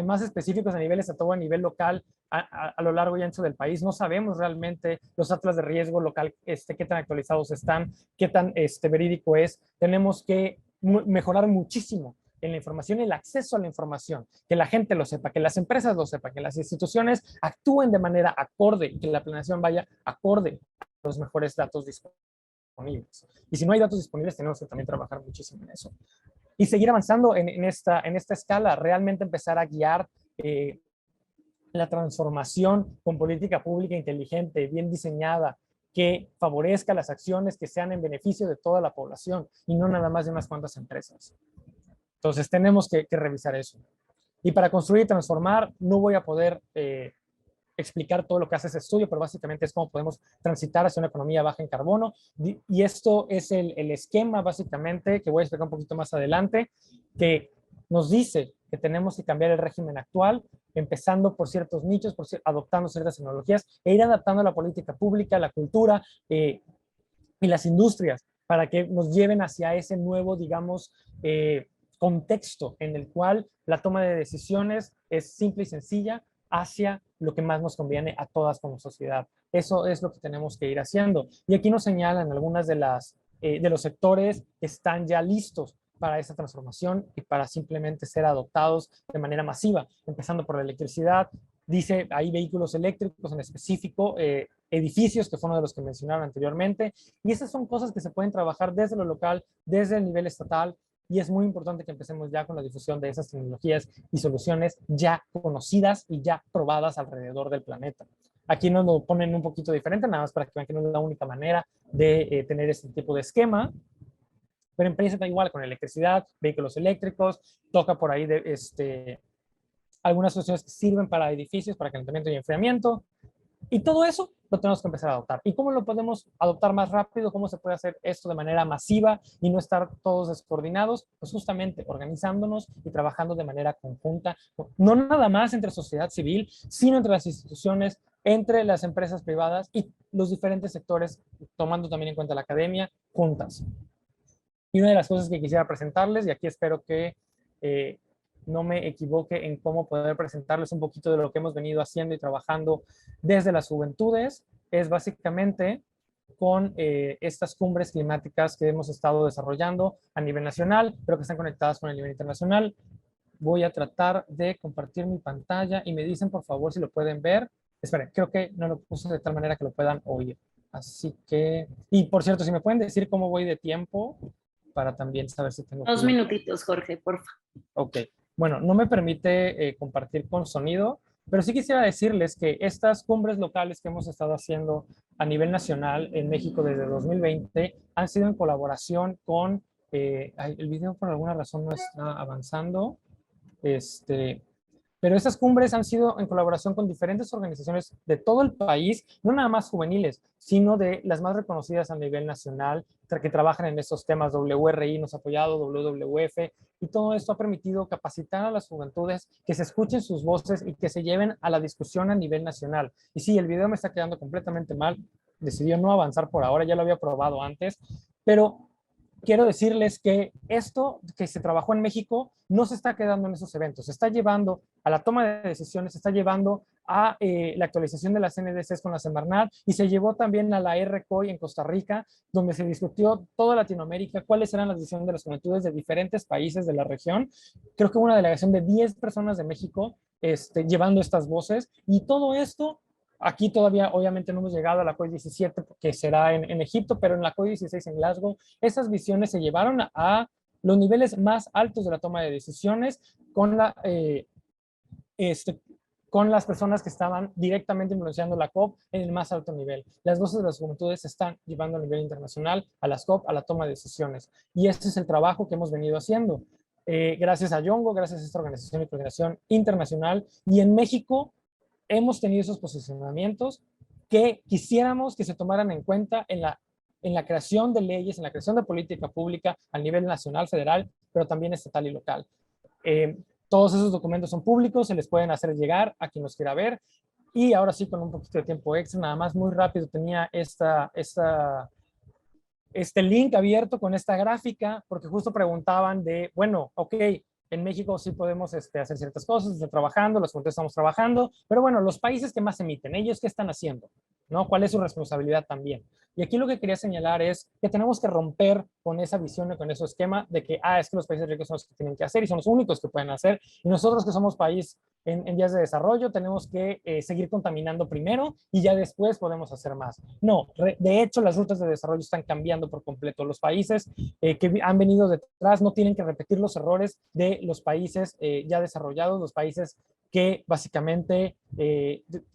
S8: más específicos a nivel estatal o a nivel local a lo largo y ancho del país. No sabemos realmente los atlas de riesgo local, qué tan actualizados están, qué tan verídico es. Tenemos que mejorar muchísimo en la información y el acceso a la información, que la gente lo sepa, que las empresas lo sepan, que las instituciones actúen de manera acorde y que la planeación vaya acorde a los mejores datos disponibles. Y si no hay datos disponibles, tenemos que también trabajar muchísimo en eso. Y seguir avanzando en esta escala, realmente empezar a guiar la transformación con política pública inteligente, bien diseñada, que favorezca las acciones que sean en beneficio de toda la población y no nada más de unas cuantas empresas. Entonces tenemos que revisar eso. Y para construir y transformar, no voy a poder explicar todo lo que hace ese estudio, pero básicamente es cómo podemos transitar hacia una economía baja en carbono. Y esto es el esquema, básicamente, que voy a explicar un poquito más adelante, que nos dice que tenemos que cambiar el régimen actual, empezando por ciertos nichos, adoptando ciertas tecnologías, e ir adaptando la política pública, la cultura y las industrias, para que nos lleven hacia ese nuevo, digamos, contexto en el cual la toma de decisiones es simple y sencilla hacia lo que más nos conviene a todas como sociedad. Eso es lo que tenemos que ir haciendo. Y aquí nos señalan algunas de los sectores que están ya listos para esta transformación y para simplemente ser adoptados de manera masiva, empezando por la electricidad. Dice ahí vehículos eléctricos en específico, edificios, que fue uno de los que mencionaron anteriormente, y esas son cosas que se pueden trabajar desde lo local, desde el nivel estatal, y es muy importante que empecemos ya con la difusión de esas tecnologías y soluciones ya conocidas y ya probadas alrededor del planeta. Aquí nos lo ponen un poquito diferente, nada más para que vean que no es la única manera de tener este tipo de esquema, pero empieza igual con electricidad, vehículos eléctricos, toca por ahí algunas soluciones que sirven para edificios, para calentamiento y enfriamiento, y todo eso lo tenemos que empezar a adoptar. ¿Y cómo lo podemos adoptar más rápido? ¿Cómo se puede hacer esto de manera masiva y no estar todos descoordinados? Pues justamente organizándonos y trabajando de manera conjunta, no nada más entre sociedad civil, sino entre las instituciones, entre las empresas privadas y los diferentes sectores, tomando también en cuenta la academia, juntas. Y una de las cosas que quisiera presentarles, y aquí espero que no me equivoque en cómo poder presentarles un poquito de lo que hemos venido haciendo y trabajando desde las juventudes, es básicamente con estas cumbres climáticas que hemos estado desarrollando a nivel nacional, pero que están conectadas con el nivel internacional. Voy a tratar de compartir mi pantalla y me dicen por favor si lo pueden ver. Esperen, creo que no lo puse de tal manera que lo puedan oír. Así que, y por cierto, si me pueden decir cómo voy de tiempo, para también saber si tengo...
S1: 2 minutitos, Jorge, por favor.
S8: Ok. Bueno, no me permite compartir con sonido, pero sí quisiera decirles que estas cumbres locales que hemos estado haciendo a nivel nacional en México desde 2020 han sido en colaboración con... el video por alguna razón no está avanzando. Pero estas cumbres han sido en colaboración con diferentes organizaciones de todo el país, no nada más juveniles, sino de las más reconocidas a nivel nacional, que trabajan en estos temas. WRI nos ha apoyado, WWF, y todo esto ha permitido capacitar a las juventudes, que se escuchen sus voces y que se lleven a la discusión a nivel nacional. Y sí, el video me está quedando completamente mal, decidió no avanzar por ahora, ya lo había probado antes, pero quiero decirles que esto que se trabajó en México no se está quedando en esos eventos, se está llevando a la toma de decisiones, se está llevando a la actualización de las NDCs con la Semarnat y se llevó también a la RCOI en Costa Rica, donde se discutió toda Latinoamérica cuáles eran las decisiones de las juventudes de diferentes países de la región. Creo que una delegación de 10 personas de México llevando estas voces, y todo esto. Aquí todavía obviamente no hemos llegado a la COP17, que será en Egipto, pero en la COP16 en Glasgow, esas visiones se llevaron a los niveles más altos de la toma de decisiones con las personas que estaban directamente influenciando la COP en el más alto nivel. Las voces de las juventudes se están llevando a nivel internacional a las COP, a la toma de decisiones. Y ese es el trabajo que hemos venido haciendo. Gracias a Yongo, gracias a esta organización de coordinación internacional. Y en México hemos tenido esos posicionamientos que quisiéramos que se tomaran en cuenta en la creación de leyes, en la creación de política pública a nivel nacional, federal, pero también estatal y local. Todos esos documentos son públicos, se les pueden hacer llegar a quien los quiera ver. Y ahora sí, con un poquito de tiempo extra, nada más muy rápido, tenía este link abierto con esta gráfica, porque justo preguntaban de, bueno, ok, en México sí podemos hacer ciertas cosas, están trabajando, las fronteras estamos trabajando, pero bueno, los países que más emiten, ¿ellos qué están haciendo? ¿no? ¿Cuál es su responsabilidad también? Y aquí lo que quería señalar es que tenemos que romper con esa visión y con ese esquema de que, es que los países ricos son los que tienen que hacer y son los únicos que pueden hacer. Y nosotros que somos país en vías de desarrollo tenemos que seguir contaminando primero y ya después podemos hacer más. No, de hecho las rutas de desarrollo están cambiando por completo. Los países que han venido detrás no tienen que repetir los errores de los países ya desarrollados, los países que básicamente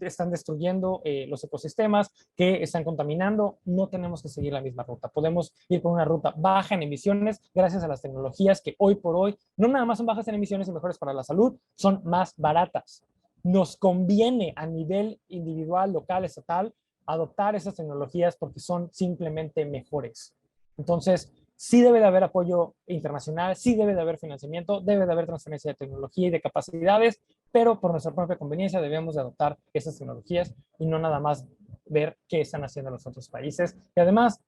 S8: están destruyendo los ecosistemas, que están contaminando. No tenemos que seguir la misma ruta. Podemos ir por una ruta baja en emisiones gracias a las tecnologías que hoy por hoy no nada más son bajas en emisiones y mejores para la salud, son más baratas. Nos conviene a nivel individual, local, estatal, adoptar esas tecnologías porque son simplemente mejores. Entonces, sí debe de haber apoyo internacional, sí debe de haber financiamiento, debe de haber transferencia de tecnología y de capacidades, pero por nuestra propia conveniencia debemos de adoptar esas tecnologías y no nada más ver qué están haciendo los otros países. Y además,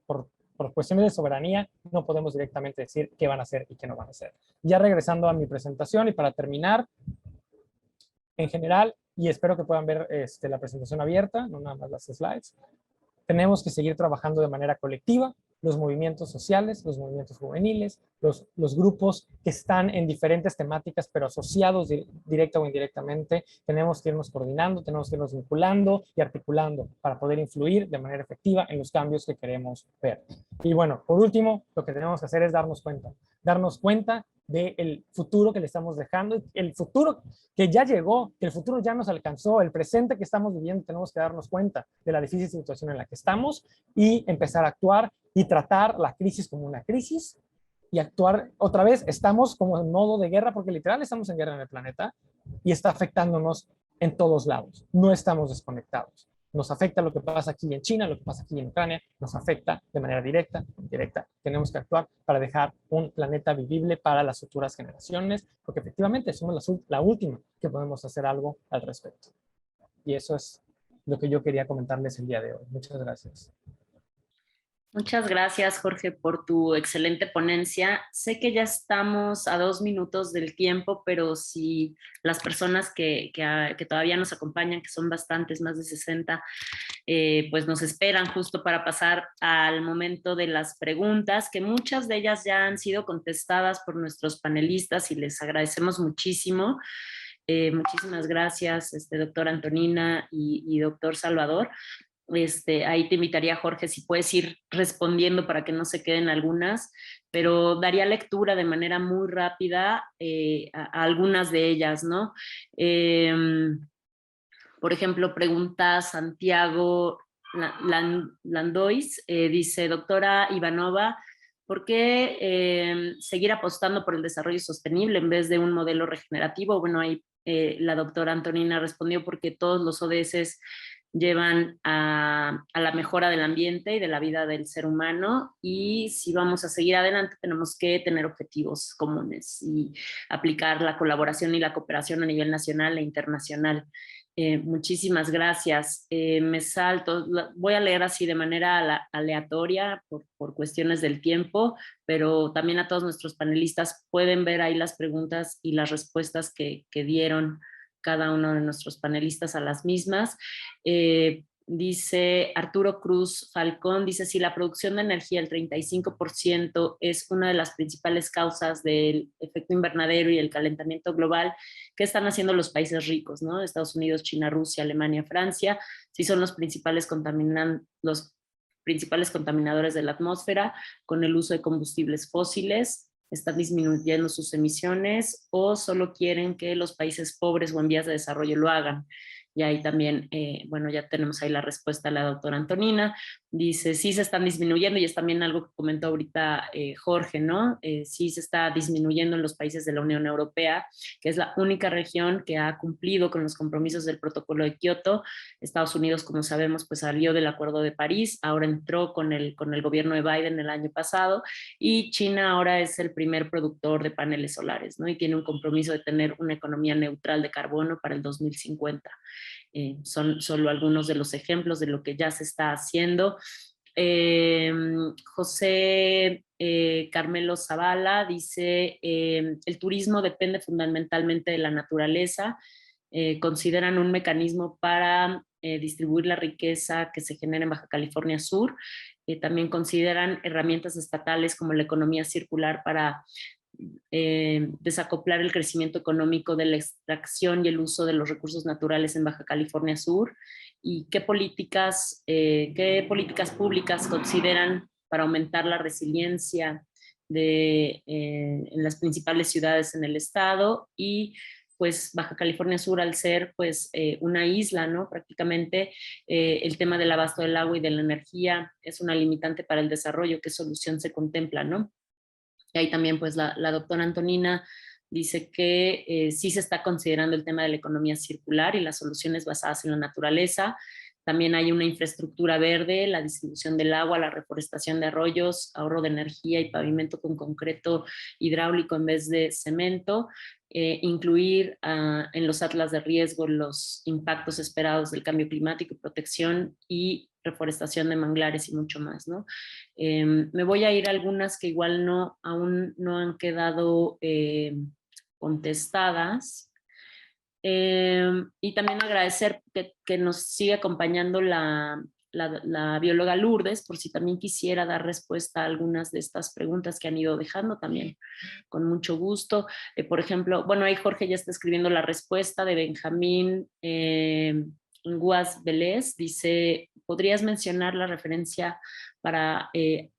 S8: por cuestiones de soberanía, no podemos directamente decir qué van a hacer y qué no van a hacer. Ya regresando a mi presentación y para terminar, en general, y espero que puedan ver la presentación abierta, no nada más las slides, tenemos que seguir trabajando de manera colectiva, los movimientos sociales, los movimientos juveniles, los grupos que están en diferentes temáticas, pero asociados directa o indirectamente, tenemos que irnos coordinando, tenemos que irnos vinculando y articulando para poder influir de manera efectiva en los cambios que queremos ver. Y bueno, por último, lo que tenemos que hacer es darnos cuenta del futuro que le estamos dejando, el futuro que ya llegó, que el futuro ya nos alcanzó, el presente que estamos viviendo, tenemos que darnos cuenta de la difícil situación en la que estamos y empezar a actuar y tratar la crisis como una crisis y actuar otra vez. Estamos como en modo de guerra, porque literal estamos en guerra en el planeta y está afectándonos en todos lados. No estamos desconectados. Nos afecta lo que pasa aquí en China, lo que pasa aquí en Ucrania, nos afecta de manera directa, indirecta. Tenemos que actuar para dejar un planeta vivible para las futuras generaciones, porque efectivamente somos la última que podemos hacer algo al respecto. Y eso es lo que yo quería comentarles el día de hoy. Muchas gracias.
S1: Muchas gracias, Jorge, por tu excelente ponencia. Sé que ya estamos a 2 minutos del tiempo, pero si las personas que todavía nos acompañan, que son bastantes, más de 60, pues nos esperan justo para pasar al momento de las preguntas, que muchas de ellas ya han sido contestadas por nuestros panelistas y les agradecemos muchísimo. Muchísimas gracias, doctora Antonina y doctor Salvador. Ahí te invitaría, Jorge, si puedes ir respondiendo para que no se queden algunas, pero daría lectura de manera muy rápida a algunas de ellas, ¿no? Por ejemplo, pregunta Santiago Landois, dice, doctora Ivanova, ¿por qué seguir apostando por el desarrollo sostenible en vez de un modelo regenerativo? Bueno, ahí la doctora Antonina respondió porque todos los ODS llevan a la mejora del ambiente y de la vida del ser humano, y si vamos a seguir adelante tenemos que tener objetivos comunes y aplicar la colaboración y la cooperación a nivel nacional e internacional. Muchísimas gracias. Me salto, voy a leer así de manera aleatoria por cuestiones del tiempo, pero también a todos nuestros panelistas pueden ver ahí las preguntas y las respuestas que dieron cada uno de nuestros panelistas a las mismas. Dice Arturo Cruz Falcón, dice, si la producción de energía, el 35%, es una de las principales causas del efecto invernadero y el calentamiento global, ¿qué están haciendo los países ricos, ¿no? Estados Unidos, China, Rusia, Alemania, Francia, si son los principales contaminadores de la atmósfera con el uso de combustibles fósiles? ¿Están disminuyendo sus emisiones o solo quieren que los países pobres o en vías de desarrollo lo hagan? Y ahí también, bueno, ya tenemos ahí la respuesta a la doctora Antonina. Dice, sí se están disminuyendo, y es también algo que comentó ahorita Jorge, ¿no? Sí se está disminuyendo en los países de la Unión Europea, que es la única región que ha cumplido con los compromisos del Protocolo de Kioto. Estados Unidos, como sabemos, pues salió del Acuerdo de París, ahora entró con el gobierno de Biden el año pasado, y China ahora es el primer productor de paneles solares, ¿no? Y tiene un compromiso de tener una economía neutral de carbono para el 2050. Son solo algunos de los ejemplos de lo que ya se está haciendo. José Carmelo Zavala dice, el turismo depende fundamentalmente de la naturaleza. consideran un mecanismo para distribuir la riqueza que se genera en Baja California Sur. También consideran herramientas estatales como la economía circular para desacoplar el crecimiento económico de la extracción y el uso de los recursos naturales en Baja California Sur, y qué políticas públicas consideran para aumentar la resiliencia en las principales ciudades en el estado. Y pues Baja California Sur, al ser pues una isla, ¿no? Prácticamente el tema del abasto del agua y de la energía es una limitante para el desarrollo. ¿Qué solución se contempla, no? Y ahí también pues la doctora Antonina dice que sí se está considerando el tema de la economía circular y las soluciones basadas en la naturaleza. También hay una infraestructura verde, la distribución del agua, la reforestación de arroyos, ahorro de energía y pavimento con concreto hidráulico en vez de cemento. Incluir en los atlas de riesgo los impactos esperados del cambio climático, protección y reforestación de manglares y mucho más, ¿no? Me voy a ir a algunas que igual aún no han quedado contestadas. Y también agradecer que nos sigue acompañando la bióloga Lourdes, por si también quisiera dar respuesta a algunas de estas preguntas que han ido dejando, también con mucho gusto. Por ejemplo, bueno, ahí Jorge ya está escribiendo la respuesta de Benjamín Nguas Vélez. Dice, ¿podrías mencionar la referencia para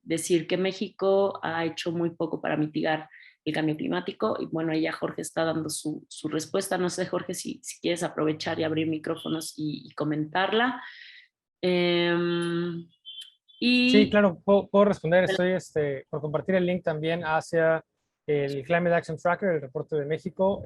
S1: decir que México ha hecho muy poco para mitigar el cambio climático? Y bueno, ahí ya Jorge está dando su respuesta. No sé, Jorge, si quieres aprovechar y abrir micrófonos y comentarla.
S8: Sí, claro, puedo responder. Estoy por compartir el link también hacia el Climate Action Tracker, el reporte de México.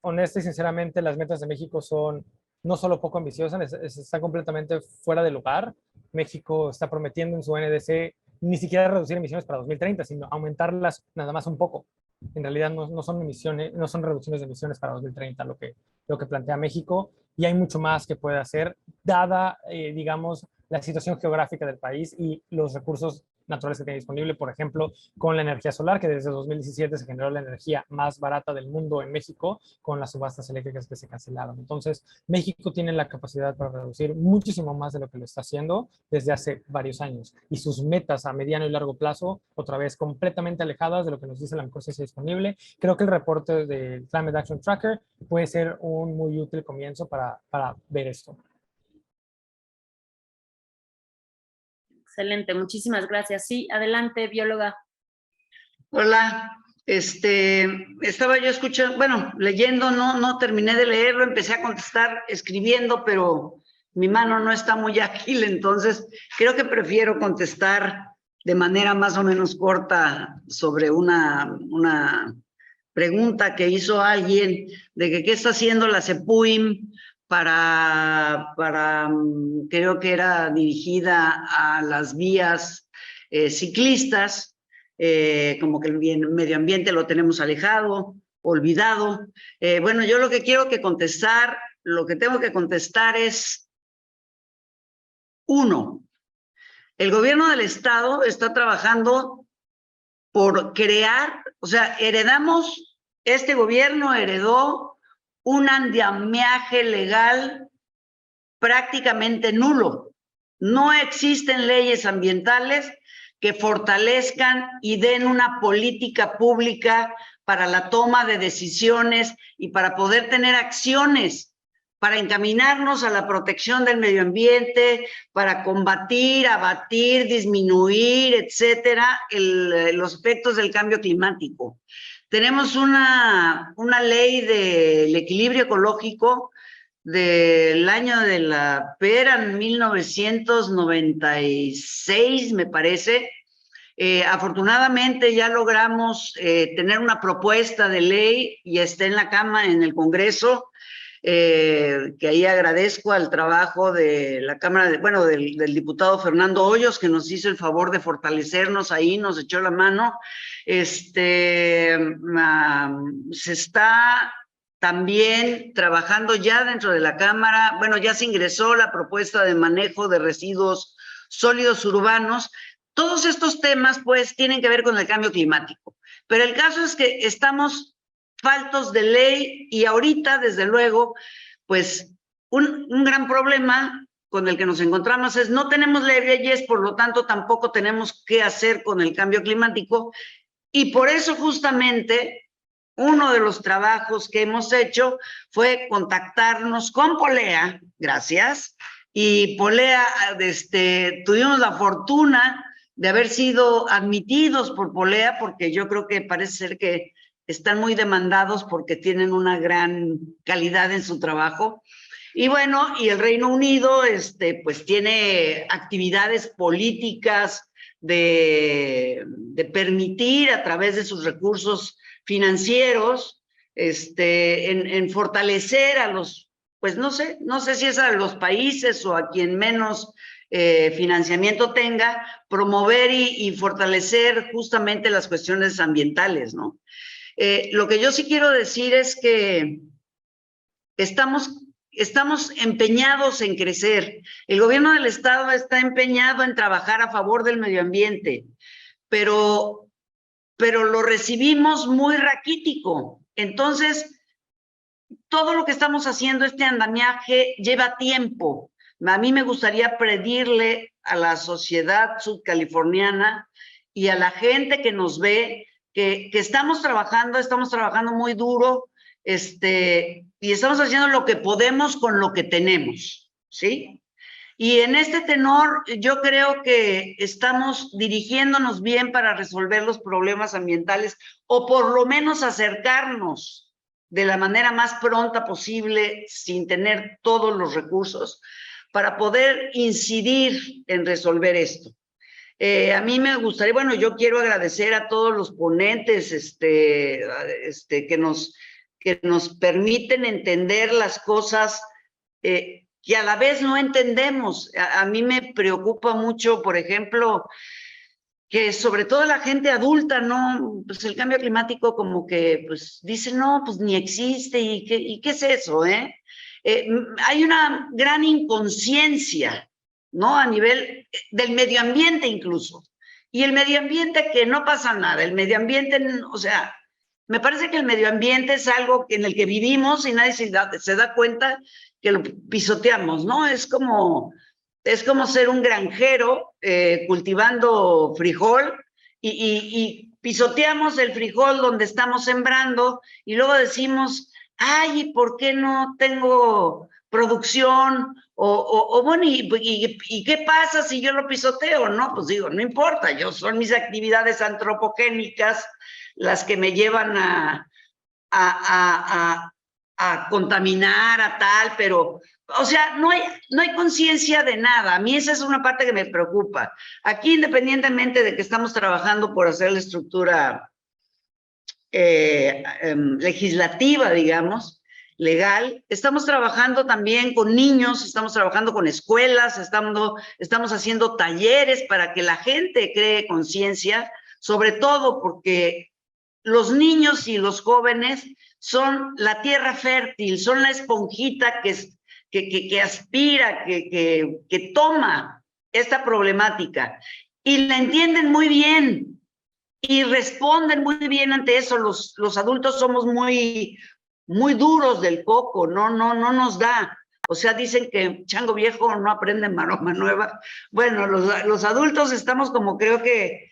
S8: Honesta y sinceramente, las metas de México son no solo poco ambiciosas, están completamente fuera de lugar. México está prometiendo en su NDC ni siquiera reducir emisiones para 2030, sino aumentarlas nada más un poco. En realidad no son emisiones, no son reducciones de emisiones para 2030 lo que plantea México, y hay mucho más que puede hacer, dada, digamos, la situación geográfica del país y los recursos naturales que tiene disponible, por ejemplo, con la energía solar, que desde 2017 se generó la energía más barata del mundo en México, con las subastas eléctricas que se cancelaron. Entonces, México tiene la capacidad para reducir muchísimo más de lo que lo está haciendo desde hace varios años, y sus metas a mediano y largo plazo, otra vez, completamente alejadas de lo que nos dice la mejor ciencia disponible. Creo que el reporte del Climate Action Tracker puede ser un muy útil comienzo para ver esto.
S1: Excelente, muchísimas gracias. Sí, adelante, bióloga.
S4: Hola, estaba yo escuchando, bueno, leyendo, no terminé de leerlo, empecé a contestar escribiendo, pero mi mano no está muy ágil, entonces creo que prefiero contestar de manera más o menos corta sobre una pregunta que hizo alguien de que qué está haciendo la CEPUIM para creo que era dirigida a las vías ciclistas, como que el medio ambiente lo tenemos alejado, olvidado. Bueno, yo lo que tengo que contestar es, 1, el gobierno del estado está trabajando por crear, o sea, este gobierno heredó un andamiaje legal prácticamente nulo. No existen leyes ambientales que fortalezcan y den una política pública para la toma de decisiones y para poder tener acciones para encaminarnos a la protección del medio ambiente, para combatir, abatir, disminuir, etcétera, los efectos del cambio climático. Tenemos una ley del equilibrio ecológico del año de la pera, en 1996, me parece. Afortunadamente ya logramos tener una propuesta de ley y está en la Cámara, en el Congreso, que ahí agradezco al trabajo de la Cámara, del diputado Fernando Hoyos, que nos hizo el favor de fortalecernos ahí, nos echó la mano. Se está también trabajando ya dentro de la Cámara, ya se ingresó la propuesta de manejo de residuos sólidos urbanos. Todos estos temas, pues, tienen que ver con el cambio climático. Pero el caso es que estamos faltos de ley y ahorita, desde luego, pues un gran problema con el que nos encontramos es no tenemos leyes, por lo tanto tampoco tenemos qué hacer con el cambio climático, y por eso justamente uno de los trabajos que hemos hecho fue contactarnos con Polea, gracias, y Polea, tuvimos la fortuna de haber sido admitidos por Polea, porque yo creo que parece ser que están muy demandados porque tienen una gran calidad en su trabajo. Y bueno, y el Reino Unido, pues tiene actividades políticas de permitir a través de sus recursos financieros, en fortalecer a los, pues no sé si es a los países o a quien menos financiamiento tenga, promover y fortalecer justamente las cuestiones ambientales, ¿no? Lo que yo sí quiero decir es que estamos empeñados en crecer. El gobierno del estado está empeñado en trabajar a favor del medio ambiente, pero lo recibimos muy raquítico. Entonces, todo lo que estamos haciendo, este andamiaje, lleva tiempo. A mí me gustaría pedirle a la sociedad sudcaliforniana y a la gente que nos ve que estamos trabajando muy duro, y estamos haciendo lo que podemos con lo que tenemos, ¿sí? Y en este tenor, yo creo que estamos dirigiéndonos bien para resolver los problemas ambientales, o por lo menos acercarnos de la manera más pronta posible, sin tener todos los recursos, para poder incidir en resolver esto. A mí me gustaría, bueno, yo quiero agradecer a todos los ponentes que nos permiten entender las cosas que a la vez no entendemos. A mí me preocupa mucho, por ejemplo, que sobre todo la gente adulta, ¿no? Pues el cambio climático como que, pues, dice, no, pues ni existe, ¿y qué es eso, hay una gran inconsciencia, ¿no? A nivel del medio ambiente incluso. Y el medio ambiente, que no pasa nada, el medio ambiente, o sea, me parece que el medio ambiente es algo en el que vivimos y nadie se da cuenta que lo pisoteamos, ¿no? Es como ser un granjero cultivando frijol y pisoteamos el frijol donde estamos sembrando y luego decimos, ay, ¿por qué no tengo producción? O bueno, ¿y qué pasa si yo lo pisoteo? No, pues digo, no importa, son mis actividades antropogénicas las que me llevan a contaminar, a tal, pero, o sea, no hay conciencia de nada. A mí esa es una parte que me preocupa. Aquí, independientemente de que estamos trabajando por hacer la estructura legislativa, digamos, legal, estamos trabajando también con niños, estamos trabajando con escuelas, estamos haciendo talleres para que la gente cree conciencia, sobre todo porque los niños y los jóvenes son la tierra fértil, son la esponjita que aspira, que toma esta problemática y la entienden muy bien y responden muy bien ante eso. Los adultos somos muy duros del coco, no nos da. O sea, dicen que chango viejo no aprende maroma nueva. Bueno, los adultos estamos como creo que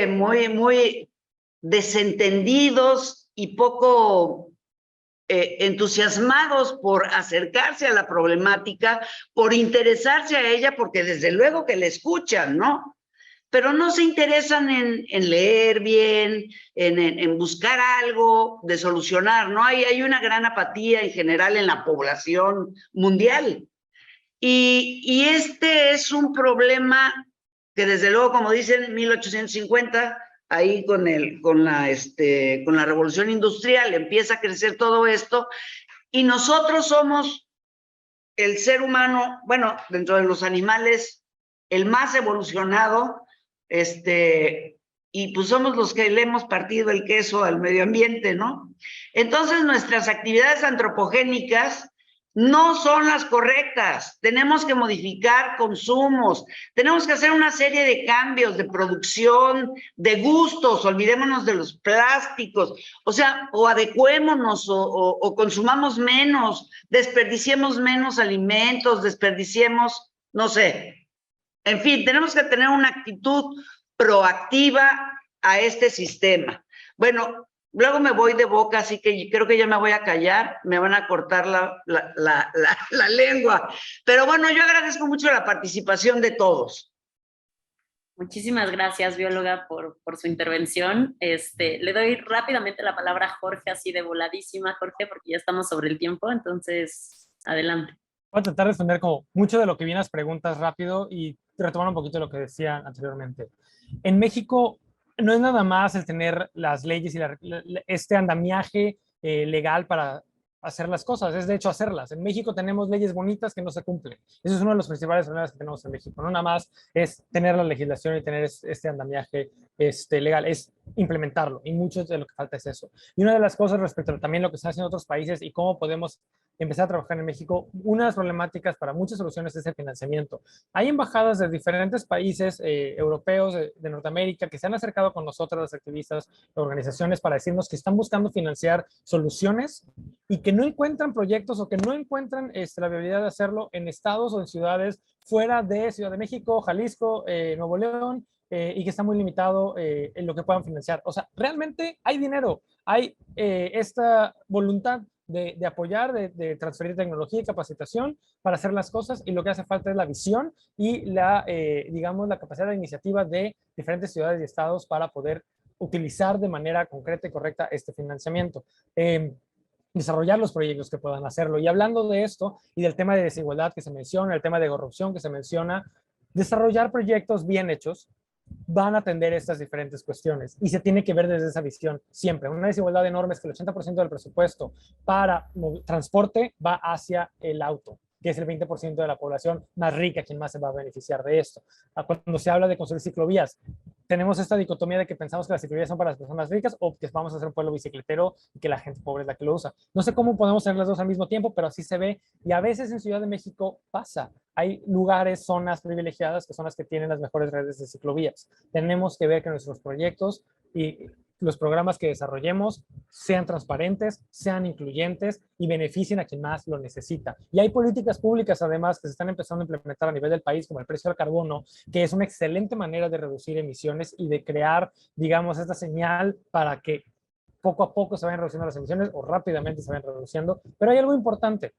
S4: muy desentendidos y poco entusiasmados por acercarse a la problemática, por interesarse a ella, porque desde luego que la escuchan, ¿no? Pero no se interesan en leer bien, en buscar algo de solucionar, ¿no? Hay una gran apatía en general en la población mundial. Y este es un problema que desde luego, como dicen, en 1850, ahí con la revolución industrial empieza a crecer todo esto, y nosotros somos el ser humano, bueno, dentro de los animales, el más evolucionado, y pues somos los que le hemos partido el queso al medio ambiente, ¿no? Entonces nuestras actividades antropogénicas no son las correctas. Tenemos que modificar consumos, tenemos que hacer una serie de cambios de producción, de gustos, olvidémonos de los plásticos, o sea, o adecuémonos o consumamos menos, desperdiciemos menos alimentos, desperdiciemos, no sé. En fin, tenemos que tener una actitud proactiva a este sistema. Bueno, luego me voy de boca, así que creo que ya me voy a callar, me van a cortar la lengua. Pero bueno, yo agradezco mucho la participación de todos.
S1: Muchísimas gracias, bióloga, por su intervención. Le doy rápidamente la palabra a Jorge, así de voladísima, Jorge, porque ya estamos sobre el tiempo, entonces, adelante.
S8: Voy a tratar de responder como mucho de lo que vienen las preguntas rápido y retomar un poquito lo que decía anteriormente. En México no es nada más el tener las leyes y este andamiaje legal para hacer las cosas, es de hecho hacerlas. En México tenemos leyes bonitas que no se cumplen. Eso es uno de los principales problemas que tenemos en México. No nada más es tener la legislación y tener este andamiaje legal, es implementarlo. Y mucho de lo que falta es eso. Y una de las cosas respecto a también lo que se hace en otros países y cómo podemos empezar a trabajar en México, una de las problemáticas para muchas soluciones es el financiamiento. Hay embajadas de diferentes países europeos, de Norteamérica, que se han acercado con nosotros, las activistas, organizaciones, para decirnos que están buscando financiar soluciones y que no encuentran proyectos o que no encuentran la viabilidad de hacerlo en estados o en ciudades fuera de Ciudad de México, Jalisco, Nuevo León, y que está muy limitado en lo que puedan financiar. O sea, realmente hay dinero, hay esta voluntad de apoyar, de transferir tecnología y capacitación para hacer las cosas, y lo que hace falta es la visión y digamos, la capacidad de iniciativa de diferentes ciudades y estados para poder utilizar de manera concreta y correcta este financiamiento. Desarrollar los proyectos que puedan hacerlo. Y hablando de esto y del tema de desigualdad que se menciona, el tema de corrupción que se menciona, desarrollar proyectos bien hechos van a atender estas diferentes cuestiones y se tiene que ver desde esa visión siempre. Una desigualdad enorme es que el 80% del presupuesto para transporte va hacia el auto, que es el 20% de la población más rica quien más se va a beneficiar de esto. Cuando se habla de construir ciclovías, tenemos esta dicotomía de que pensamos que las ciclovías son para las personas ricas o que vamos a ser un pueblo bicicletero y que la gente pobre es la que lo usa. No sé cómo podemos tener las dos al mismo tiempo, pero así se ve, y a veces en Ciudad de México pasa. Hay lugares, zonas privilegiadas que son las que tienen las mejores redes de ciclovías. Tenemos que ver que nuestros proyectos y los programas que desarrollemos sean transparentes, sean incluyentes y beneficien a quien más lo necesita. Y hay políticas públicas, además, que se están empezando a implementar a nivel del país, como el precio al carbono, que es una excelente manera de reducir emisiones y de crear, digamos, esta señal para que poco a poco se vayan reduciendo las emisiones o rápidamente se vayan reduciendo. Pero hay algo importante.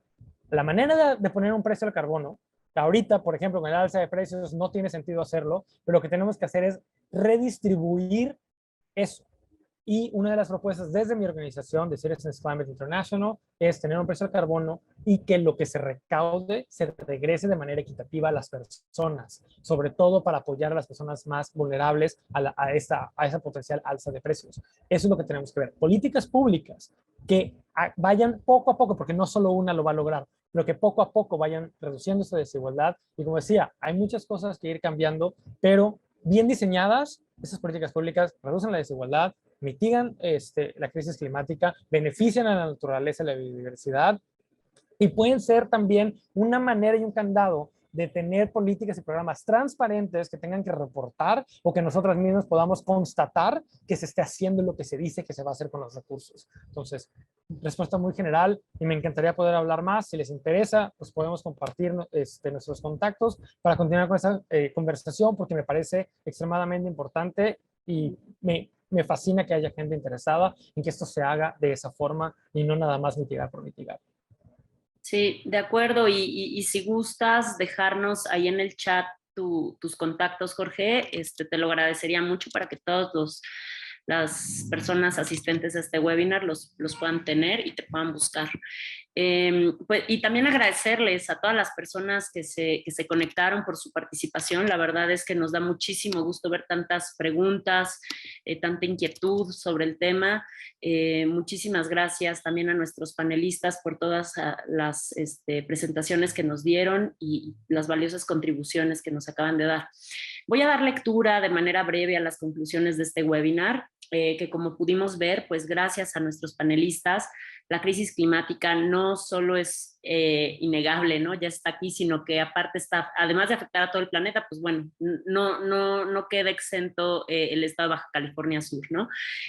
S8: La manera de poner un precio al carbono, ahorita, por ejemplo, con el alza de precios no tiene sentido hacerlo, pero lo que tenemos que hacer es redistribuir eso. Y una de las propuestas desde mi organización, de Citizens Climate International, es tener un precio al carbono y que lo que se recaude se regrese de manera equitativa a las personas, sobre todo para apoyar a las personas más vulnerables a esa potencial alza de precios. Eso es lo que tenemos que ver. Políticas públicas que vayan poco a poco, porque no solo una lo va a lograr, pero que poco a poco vayan reduciendo esta desigualdad. Y como decía, hay muchas cosas que ir cambiando, pero bien diseñadas, esas políticas públicas reducen la desigualdad, mitigan la crisis climática, benefician a la naturaleza y la biodiversidad, y pueden ser también una manera y un candado de tener políticas y programas transparentes que tengan que reportar o que nosotros mismos podamos constatar que se esté haciendo lo que se dice que se va a hacer con los recursos. Entonces, respuesta muy general, y me encantaría poder hablar más. Si les interesa, pues podemos compartir nuestros contactos para continuar con esta conversación, porque me parece extremadamente importante y me fascina que haya gente interesada en que esto se haga de esa forma y no nada más mitigar por mitigar.
S1: Sí, de acuerdo. Y si gustas dejarnos ahí en el chat tus contactos, Jorge, te lo agradecería mucho para que todas las personas asistentes a este webinar los puedan tener y te puedan buscar. Pues, y también agradecerles a todas las personas que se conectaron por su participación. La verdad es que nos da muchísimo gusto ver tantas preguntas, tanta inquietud sobre el tema. Muchísimas gracias también a nuestros panelistas por todas las presentaciones que nos dieron y las valiosas contribuciones que nos acaban de dar. Voy a dar lectura de manera breve a las conclusiones de este webinar. que como pudimos ver, pues gracias a nuestros panelistas, la crisis climática no solo es innegable, ¿no? Ya está aquí, sino que aparte está, además de afectar a todo el planeta, pues bueno, no queda exento el estado de Baja California Sur, ¿no?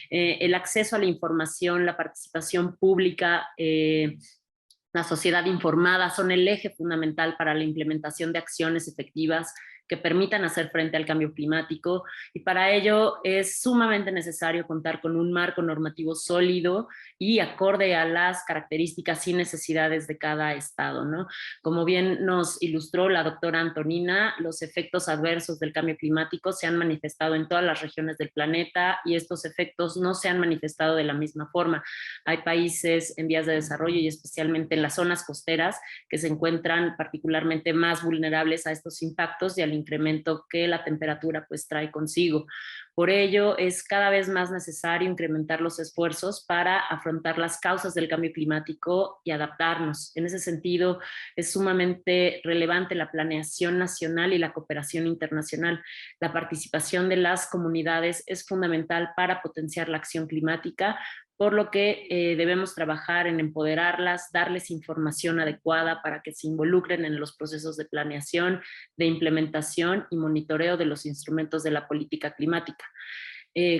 S1: El acceso a la información, la participación pública, la sociedad informada son el eje fundamental para la implementación de acciones efectivas que permitan hacer frente al cambio climático, y para ello es sumamente necesario contar con un marco normativo sólido y acorde a las características y necesidades de cada estado, ¿no? Como bien nos ilustró la doctora Antonina, los efectos adversos del cambio climático se han manifestado en todas las regiones del planeta y estos efectos no se han manifestado de la misma forma. Hay países en vías de desarrollo y especialmente en las zonas costeras que se encuentran particularmente más vulnerables a estos impactos y al incremento que la temperatura pues trae consigo. Por ello es cada vez más necesario incrementar los esfuerzos para afrontar las causas del cambio climático y adaptarnos. En ese sentido es sumamente relevante la planeación nacional y la cooperación internacional. La participación de las comunidades es fundamental para potenciar la acción climática, por lo que debemos trabajar en empoderarlas, darles información adecuada para que se involucren en los procesos de planeación, de implementación y monitoreo de los instrumentos de la política climática.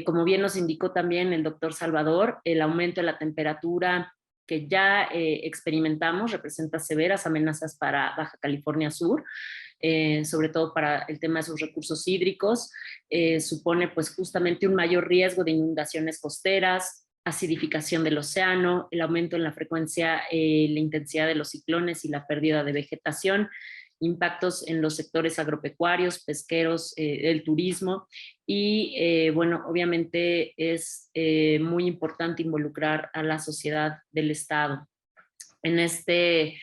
S1: Como bien nos indicó también el doctor Salvador, el aumento de la temperatura que ya experimentamos representa severas amenazas para Baja California Sur, sobre todo para el tema de sus recursos hídricos, supone pues justamente un mayor riesgo de inundaciones costeras, acidificación del océano, el aumento en la frecuencia, la intensidad de los ciclones y la pérdida de vegetación, impactos en los sectores agropecuarios, pesqueros, el turismo y bueno, obviamente es muy importante involucrar a la sociedad del estado. En este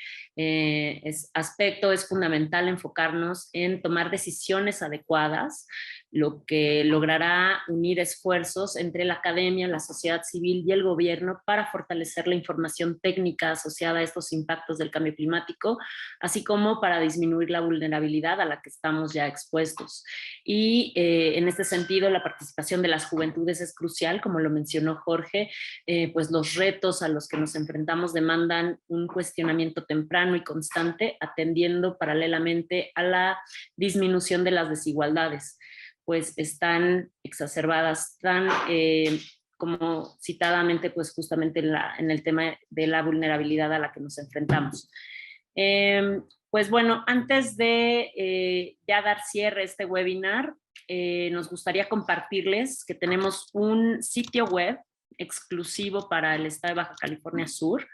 S1: aspecto es fundamental enfocarnos en tomar decisiones adecuadas, lo que logrará unir esfuerzos entre la academia, la sociedad civil y el gobierno para fortalecer la información técnica asociada a estos impactos del cambio climático, así como para disminuir la vulnerabilidad a la que estamos ya expuestos. Y en este sentido, la participación de las juventudes es crucial, como lo mencionó Jorge, pues los retos a los que nos enfrentamos demandan un cuestionamiento temprano y constante, atendiendo paralelamente a la disminución de las desigualdades, pues están exacerbadas tan como citadamente pues justamente en el tema de la vulnerabilidad a la que nos enfrentamos. Pues bueno, antes de ya dar cierre a este webinar, nos gustaría compartirles que tenemos un sitio web exclusivo para el estado de Baja California Sur,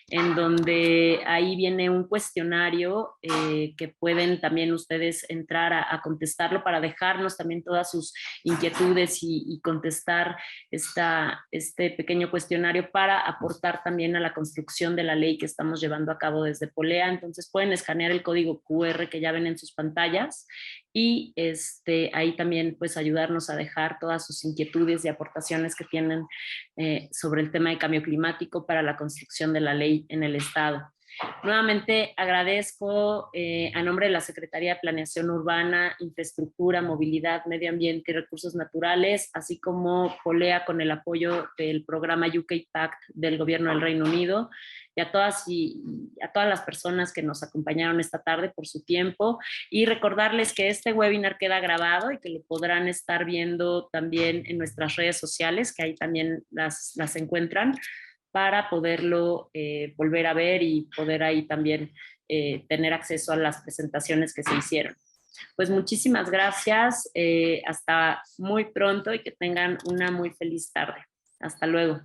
S1: en donde ahí viene un cuestionario que pueden también ustedes entrar a contestarlo para dejarnos también todas sus inquietudes y contestar este pequeño cuestionario para aportar también a la construcción de la ley que estamos llevando a cabo desde Polea. Entonces pueden escanear el código QR que ya ven en sus pantallas y ahí también pues ayudarnos a dejar todas sus inquietudes y aportaciones que tienen sobre el tema de cambio climático para la construcción de la ley en el estado. Nuevamente agradezco a nombre de la Secretaría de Planeación Urbana, Infraestructura, Movilidad, Medio Ambiente y Recursos Naturales, así como Polea con el apoyo del programa UK Pact del Gobierno del Reino Unido, y a todas las personas que nos acompañaron esta tarde por su tiempo, y recordarles que este webinar queda grabado y que lo podrán estar viendo también en nuestras redes sociales, que ahí también las encuentran, para poderlo volver a ver y poder ahí también tener acceso a las presentaciones que se hicieron. Pues muchísimas gracias, hasta muy pronto y que tengan una muy feliz tarde. Hasta luego.